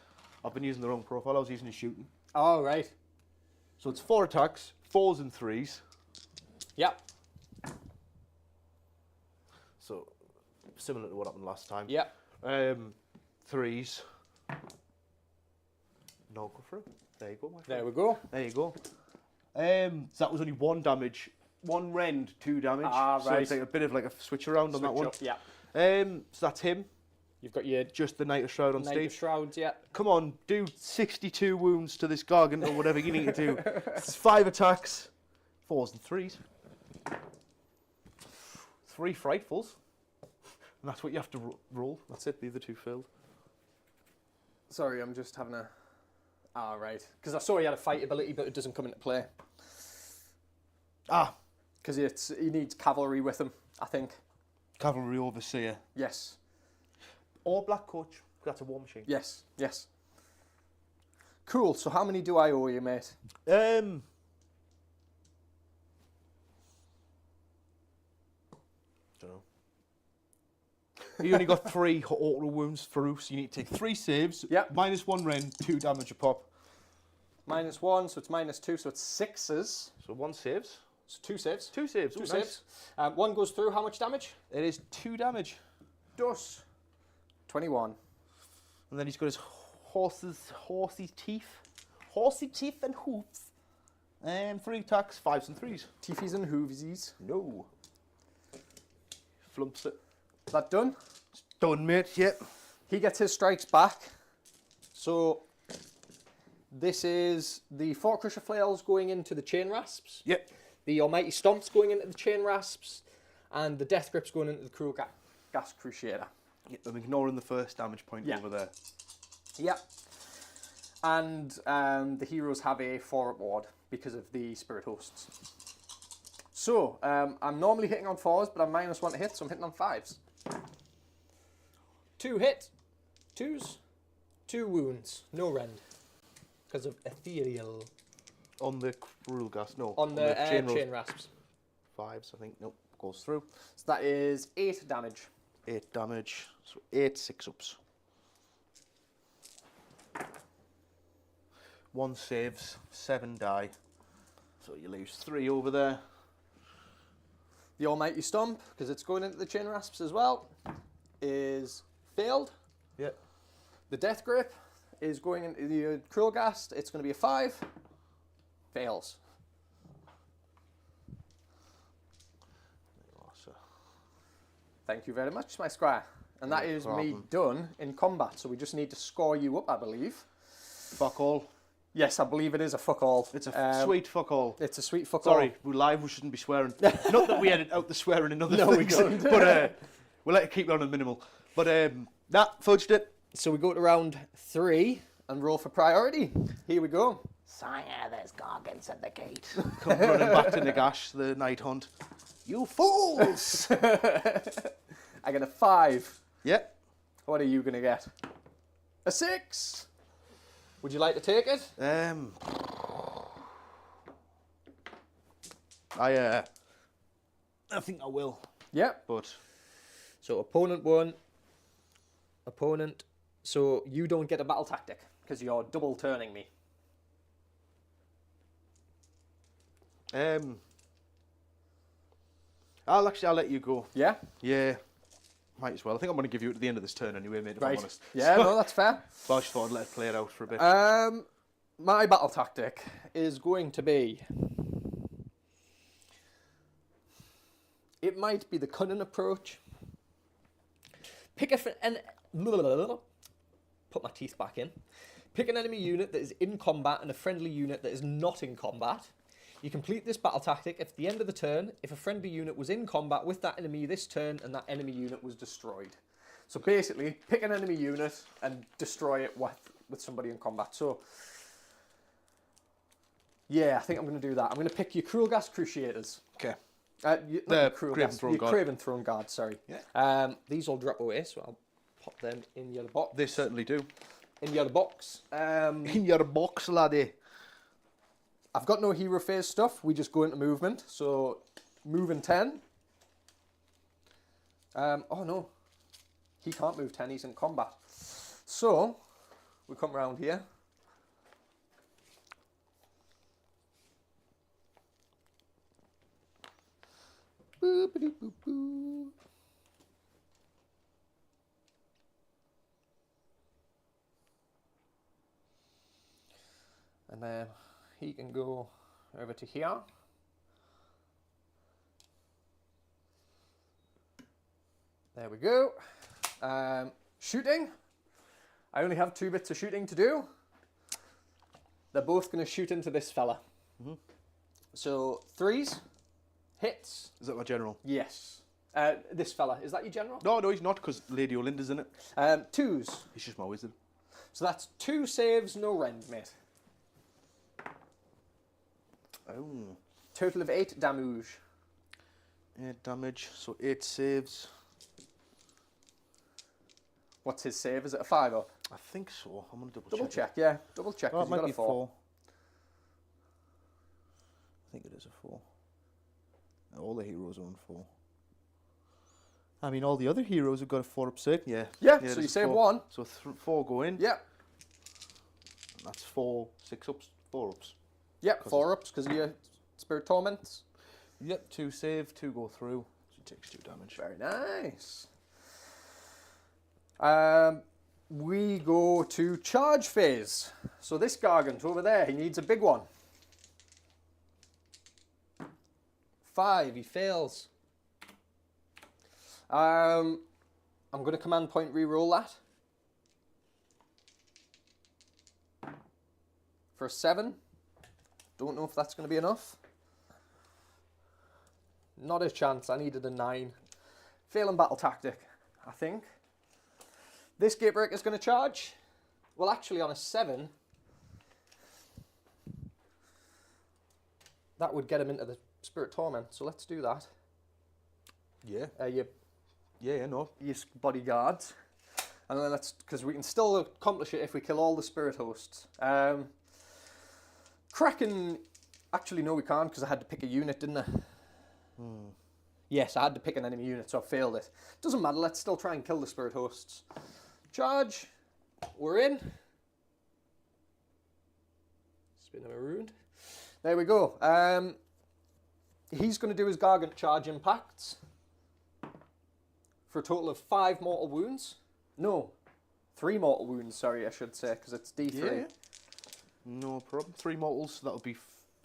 I've been using the wrong profile. I was using his shooting. Oh, right. So it's 4 attacks, 4s and 3s. Yep. So similar to what happened last time. Yep. 3s. No, go through. There you go, my friend. There we go. There you go. So that was only 1 damage. 1 rend, 2 damage. Ah, So right. it's like a bit of like a switch around on that one. Yeah. So that's him. You've got your Just the Knight of Shroud on Knight Steve. of Shrouds, yeah. Come on, do 62 wounds to this gargant or whatever you need to do. It's 5 attacks, 4s and 3s. 3 frightfuls. And that's what you have to roll. That's it, the other 2 failed. Sorry, I'm just having a... Ah, right. Because I saw he had a fight ability, but it doesn't come into play. Ah, Because he needs cavalry with him, I think. Cavalry Overseer. Yes. Or Black Coach. That's a war machine. Yes. Yes. Cool. So how many do I owe you, mate? Dunno. You only got 3 auto wounds for Roos. You need to take 3 saves. Yep. -1 rend, 2 damage a pop. -1, so it's -2, so it's 6s. So 1 saves. So 2 saves. 2 saves. 2 Ooh, saves. 1 goes through. How much damage? It is 2 damage. Dos. 21. And then he's got his horsey teeth and hoofs. 3 attacks, 5s and 3s. Teethies and hoovesies. No. Flumps it. That done? It's done, mate. Yep. He gets his strikes back. So this is the Fort Crusher Flails going into the Chain Rasps. Yep. The Almighty Stomps going into the Chain Rasps. And the Death Grips going into the Cruel Gas Crusader. Yep. I'm ignoring the first damage point over there. Yep. And the heroes have a 4-up ward because of the Spirit Hosts. So, I'm normally hitting on 4s, but I'm -1 to hit, so I'm hitting on 5s. 2 hit, 2s, 2 wounds, no rend. Because of Ethereal. On the Cruel Gas, no. On the chain Rasps. 5s, I think. Nope, goes through. So that is 8 damage. 8 damage, so 8 6-ups. 1 saves, 7 die. So you lose 3 over there. The Almighty Stomp, because it's going into the Chain Rasps as well, is failed. Yep. The Death Grip is going into the Cruel Gas. It's going to be a 5. Fails. Thank you very much, my squire. And that is me done in combat. So we just need to score you up, I believe. Fuck all. Yes, I believe it is a fuck all. It's a sweet fuck all. It's a sweet fuck all. Sorry, we're live, we shouldn't be swearing. Not that we edit out the swearing in other things. No, we don't. But we'll let it keep it on a minimal. But, fudged it. So we go to round 3 and roll for priority. Here we go. Sire, there's Gargants at the gate. Come running back to Nagash, the Nighthaunt. You fools! I get a 5. Yep. What are you going to get? A 6. Would you like to take it? I think I will. Yep. But So opponent 1. Opponent. So you don't get a battle tactic because you're double turning me. I'll let you go. Yeah? Yeah. Might as well. I think I'm going to give you it at the end of this turn anyway, mate, if I'm honest. Yeah, no, that's fair. But I just thought I'd let it play it out for a bit. My battle tactic is going to be... It might be the cunning approach. Pick put my teeth back in. Pick an enemy unit that is in combat and a friendly unit that is not in combat. You complete this battle tactic at the end of the turn if a friendly unit was in combat with that enemy this turn and that enemy unit was destroyed. So basically, pick an enemy unit and destroy it with somebody in combat. So, yeah, I think I'm going to do that. I'm going to pick your Cruel Gas Crusaders. Okay. The Craven Throne Guard, sorry. Yeah. These all drop away, so I'll pop them in your box. They certainly do. In your box. In your box, laddie. I've got no hero phase stuff. We just go into movement. So, moving 10. Oh, no. He can't move 10. He's in combat. So, we come around here. Boop-a-doop-boop-boo. And then he can go over to here. There we go. Shooting. I only have 2 bits of shooting to do. They're both going to shoot into this fella. Mm-hmm. So 3s. Hits. Is that my general? Yes. This fella. Is that your general? No, he's not, because Lady Olinda's in it. 2s. He's just my wizard. So that's 2 saves, no rend, mate. Oh. Total of 8 damage. 8 damage, so 8 saves. What's his save? Is it a 5 up? I think so. I'm going to Double check, yeah. Double check. Oh, it might be 4. 4. I think it is a 4. All the heroes are on 4. I mean, all the other heroes have got a 4-up save. Yeah. Yeah, so you save 1. So 4 go in. Yeah. That's 4 6-ups, 4-ups. Yep, 4-ups because of your Spirit Torments. Yep, 2 save, 2 go through. So it takes 2 damage. Very nice. we go to charge phase. So this Gargant over there, he needs a big one. 5, he fails. I'm going to command point re-roll that. For a 7. Don't know if that's going to be enough. Not a chance. I needed a 9. Failing battle tactic, I think. This Gatebreaker is going to charge. Well, actually, on a 7, that would get him into the Spirit Torment. So let's do that. Yeah. Your No. bodyguards. And then let's, because we can still accomplish it if we kill all the Spirit Hosts. Kraken, actually no we can't because I had to pick a unit, didn't I? Yes, I had to pick an enemy unit, so I failed it. Doesn't matter, let's still try and kill the Spirit Hosts. Charge, we're in. Spin of Marooned. There we go. He's going to do his Gargant charge impacts for a total of 5 mortal wounds. No, 3 mortal wounds, sorry, I should say, because it's D3. Yeah. No problem. 3 mortals, that'll be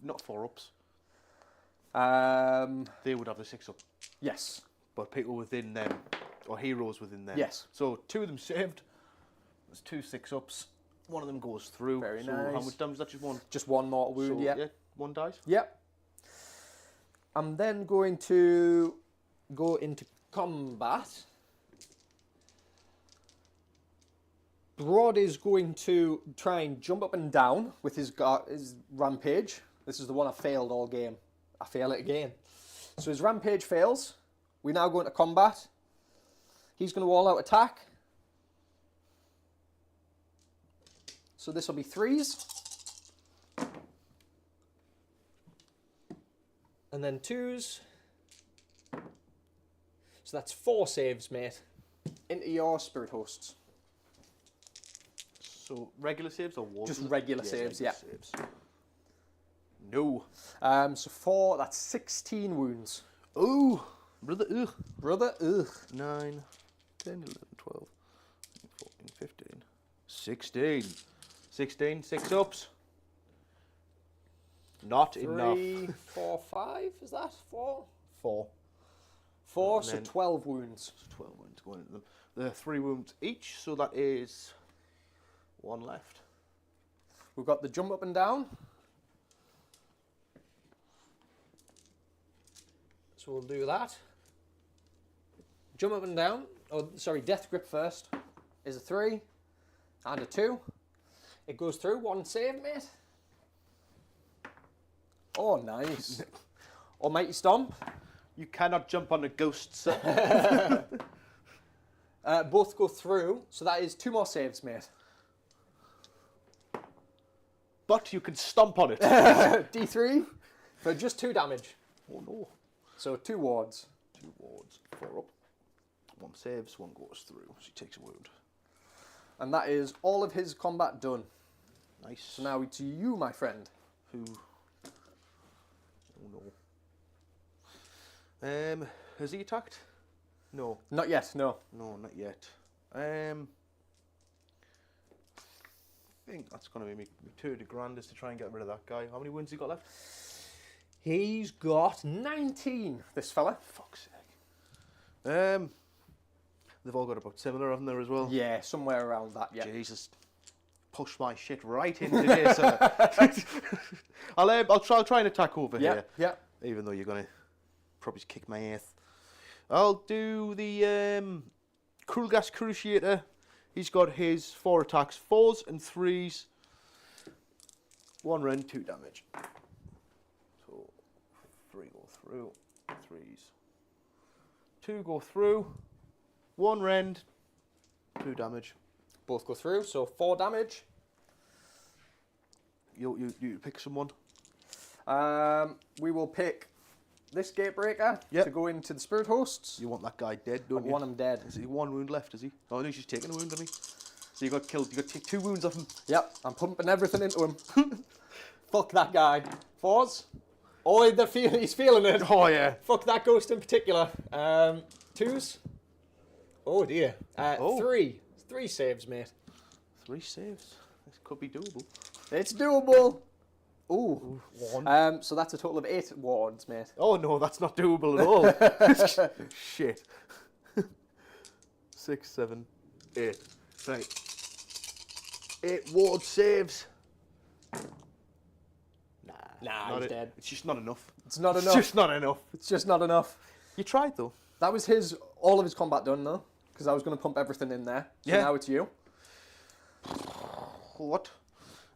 not 4 ups. They would have the 6 up. Yes. But people within them, or heroes within them. Yes. So 2 of them saved. There's 2 6 ups. One of them goes through. Very so nice. How much damage is that? Just 1? Just 1 mortal wound, So, yeah. Yeah, 1 dies. Yep. I'm then going to go into combat. Brodd is going to try and jump up and down with his rampage. This is the one I failed all game. I fail it again. So his rampage fails. We now go into combat. He's going to all-out attack. So this will be 3s. And then 2s. So that's 4 saves, mate. Into your Spirit Hosts. So regular saves or war? Just regular saves, yeah. Saves. No. So 4, that's 16 wounds. Oh, brother, ugh. Brother, ugh. 9, 10, 11, 12, 14, 15, 16. 16, 6 ups. Not enough. 3, 4, 5, is that? 4? 4. 4, And so then- 12 wounds. 12 wounds going into them. There are 3 wounds each, so that is 1 left. We've got the jump up and down. So we'll do that. Jump up and down. Oh, sorry, Death Grip first. Is a 3 and a 2. It goes through. 1 save, mate. Oh, nice. Almighty Stomp. You cannot jump on a ghost, sir. Both go through, so that is 2 more saves, mate. But you can stomp on it. D3 for just 2 damage. Oh no. So 2 wards. 2 wards, 4 up. 1 saves, 1 goes through. So he takes a wound. And that is all of his combat done. Nice. So now to you, my friend. Who? Oh no. Has he attacked? No. Not yet, no. No, not yet. I think that's going to be my tour de grandest to try and get rid of that guy. How many wounds he got left? He's got 19, this fella. Fuck's sake. They've all got about similar, haven't they, as well? Yeah, somewhere around that, yeah. Jesus. Push my shit right into this. I'll try and attack over here. Yeah. Even though you're going to probably kick my ass. I'll do the Cruel Gas Cruciator. He's got his 4 attacks, 4s and 3s. 1 rend, 2 damage. So 3 go through, 3s. 2 go through, 1 rend, 2 damage. Both go through, so 4 damage. You pick someone. We will pick this Gatebreaker Yep. to go into the Spirit Hosts. You want that guy dead, I don't you? want him dead. Is he 1 wound left, is he? Oh, no, he's just taking a wound, hasn't he? So you got killed. You got to take 2 wounds off him. Yep, I'm pumping everything into him. Fuck that guy. 4s. Oh, he's feeling it. Oh, yeah. Fuck that ghost in particular. 2s. Oh dear. Oh. 3. 3 saves, mate. 3 saves. This could be doable. It's doable. Ooh. 1. So that's a total of 8 wards, mate. Oh no, that's not doable at all. Shit. 6, 7, 8. Right. 8 ward saves. Nah, he's dead. It's just not enough. It's not It's enough. just not enough. It's just not enough. You tried though. That was all of his combat done though, because I was going to pump everything in there. So Yeah. now it's you. What?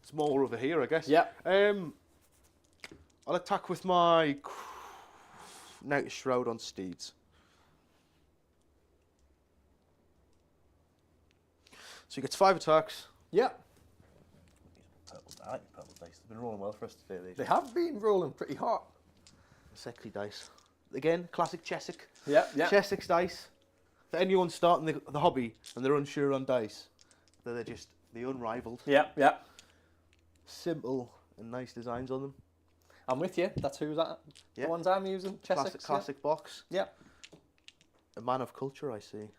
It's more over here, I guess. Yeah. I'll attack with my Night Shroud on steeds. So he gets 5 attacks. Yeah. I like purple dice. They've been rolling well for us today. They have been rolling pretty hot. Sexy dice. Again, classic Chesic. Yeah, yeah. Chesic's dice. For anyone starting the hobby and they're unsure on dice, they're just the unrivaled. Yeah, yeah. Simple and nice designs on them. I'm with you. That's who's that. Yeah. The ones I'm using. Chessex, Classic box. Yeah. A man of culture, I see.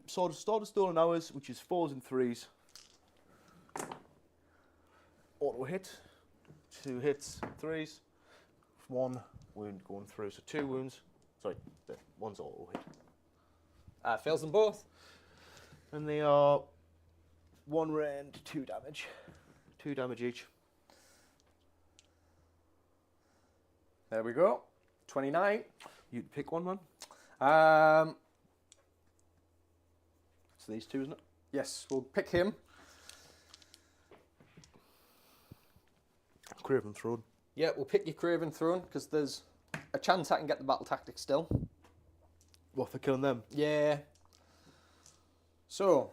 Sword of Stolen Hours, which is 4s and 3s. Auto hit. 2 hits, 3s. 1 wound going through. So 2 wounds. Sorry, one's auto hit. Fails them both. And they are 1 rend, 2 damage. 2 damage each. There we go. 29. You'd pick one, man. It's these 2, isn't it? Yes, we'll pick him. Craven Throne. Yeah, we'll pick your Craven Throne because there's a chance I can get the battle tactic still. What, for killing them? Yeah. So.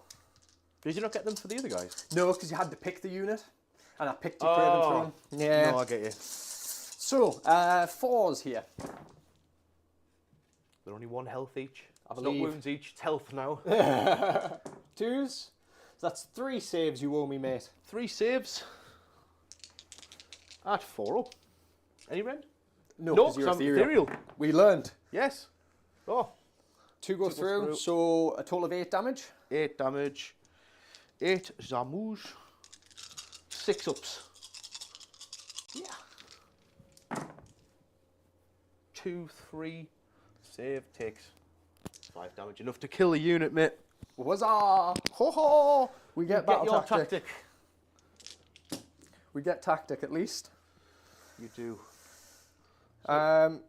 Did you not get them for the other guys? No, because you had to pick the unit. And I picked your Craven Throne. Yeah. No, I get you. So, 4s here. They're only 1 health each. I It's believe. not wounds each, it's health now. 2s. So that's 3 saves you owe me, mate. 3 saves. At 4 up. Any rend? No, No, because you're I'm ethereal. We learned. Yes. Oh. 2 go through, so a total of 8 damage. 8 damage. 8 Zamouge. 6 ups. Yeah. 2, 3. Save takes 5 damage. Enough to kill a unit, mate. Huzzah! Ho ho! We get battle your tactic. We get tactic at least. You do. And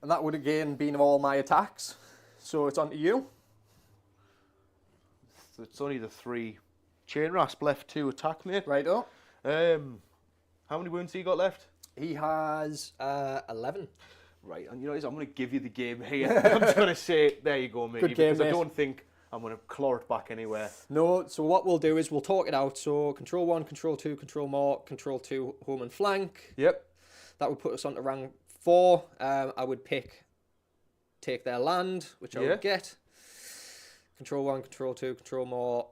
that would again been all my attacks. So it's on to you. It's only the 3 chain rasp left to attack, mate. Right up. How many wounds have you got left? He has 11. Right, and you know what it is? I'm going to give you the game here. I'm just going to say, there you go, mate. Good game, because I mate. don't think I'm going to claw it back anywhere. No, so what we'll do is we'll talk it out. So control 1, control 2, control more, control 2, home and flank. Yep. That would put us on to rank 4. I would take their land, which I would get. Control 1, control 2, control more,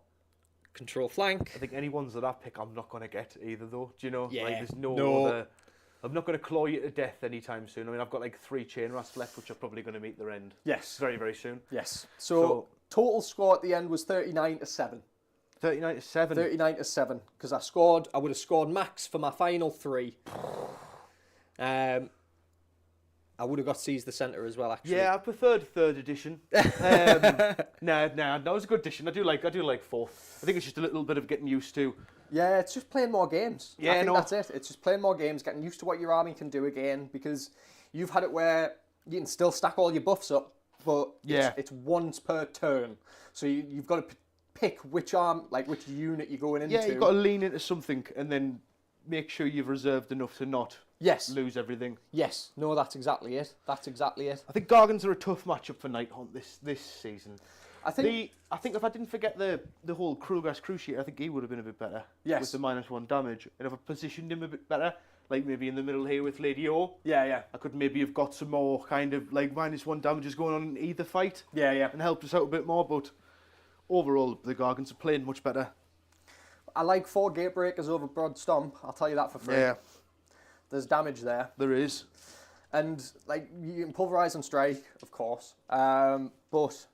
control flank. I think any ones that I pick, I'm not going to get either, though. Do you know? Yeah. Like, there's no other... I'm not going to claw you to death anytime soon. I mean, I've got like 3 chain rasps left, which are probably going to meet their end. Yes. Very, very soon. Yes. So total score at the end was 39 to 7. 39 to 7. 39 to 7, because I would have scored max for my final 3. I would have got Seize the Centre as well, actually. Yeah, I preferred 3rd edition. No, it was a good edition. I do like 4th. I think it's just a little bit of getting used to. Yeah, it's just playing more games. Yeah, I think no. that's it. It's just playing more games, getting used to what your army can do again, because you've had it where you can still stack all your buffs up, but it's once per turn. So you've got to pick which unit you're going into. Yeah, you've got to lean into something and then make sure you've reserved enough to not lose everything. Yes. No, that's exactly it. That's exactly it. I think Gargans are a tough matchup for Nighthaunt this season. I think if I didn't forget the whole Kruger's Cruciate, I think he would have been a bit better. Yes. With the -1 damage. And if I positioned him a bit better, like maybe in the middle here with Lady O, yeah, I could maybe have got some more kind of like -1 damages going on in either fight. Yeah. And helped us out a bit more, but overall the Gargans are playing much better. I like 4 Gatebreakers over Brodds Stomp. I'll tell you that for free. Yeah. There's damage there. There is. And like you can pulverize and strike, of course. But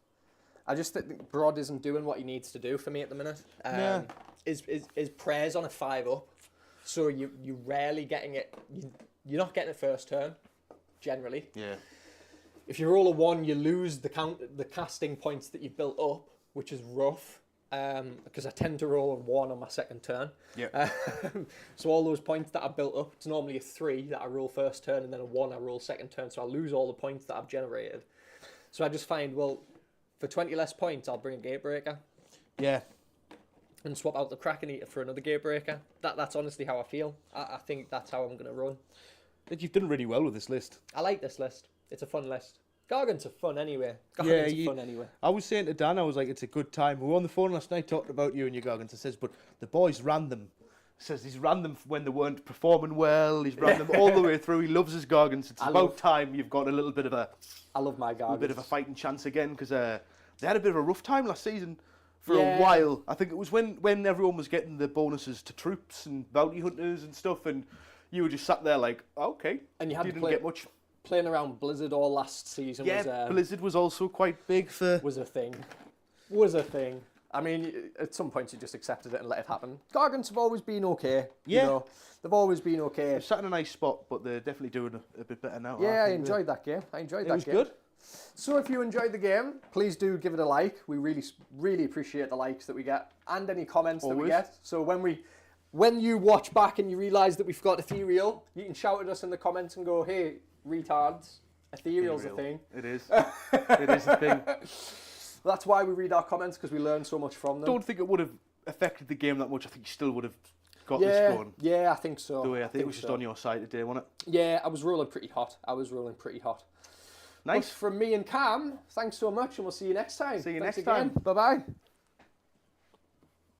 I just think Brodd isn't doing what he needs to do for me at the minute. Yeah. His prayers on a 5-up, so you rarely getting it. You're not getting it first turn, generally. Yeah. If you roll a 1, you lose the casting points that you've built up, which is rough. Because I tend to roll a 1 on my second turn. Yeah. So all those points that I built up, it's normally a 3 that I roll first turn, and then a 1 I roll second turn. So I lose all the points that I've generated. So I just find, well, for 20 less points, I'll bring a Gatebreaker. Yeah. And swap out the Kraken Eater for another Gatebreaker. That's honestly how I feel. I think that's how I'm going to run. You've done really well with this list. I like this list. It's a fun list. Gargants are fun anyway. Fun anyway. I was saying to Dan, I was like, it's a good time. We were on the phone last night talking about you and your Gargants. I says, but the boys ran them. Says he's ran them when they weren't performing well. He's ran them all the way through. He loves his Gargants. It's about time you've got a little bit of a... I love my Gargants. A bit of a fighting chance again, because they had a bit of a rough time last season for a while. I think it was when everyone was getting the bonuses to troops and bounty hunters and stuff, and you were just sat there like, okay. And you didn't get much. Playing around Blizzard all last season Blizzard was also quite big for... Was a thing. I mean, at some point you just accepted it and let it happen. Gargants have always been okay. Yeah. You know, they've always been okay. They've sat in a nice spot, but they're definitely doing a bit better now. Yeah, I enjoyed that game. It was good. So if you enjoyed the game, please do give it a like. We really appreciate the likes that we get and any comments that we get. So when you watch back and you realise that we've got Ethereal, you can shout at us in the comments and go, hey, retards, Ethereal's a thing. It is. It is a thing. That's why we read our comments, because we learn so much from them. Don't think it would have affected the game that much. I think you still would have got this going. Yeah, I think so. I think it was just on your side today, wasn't it? Yeah, I was rolling pretty hot. Nice. But from me and Cam, thanks so much, and we'll see you next time. See you Thanks next again. time. Bye-bye.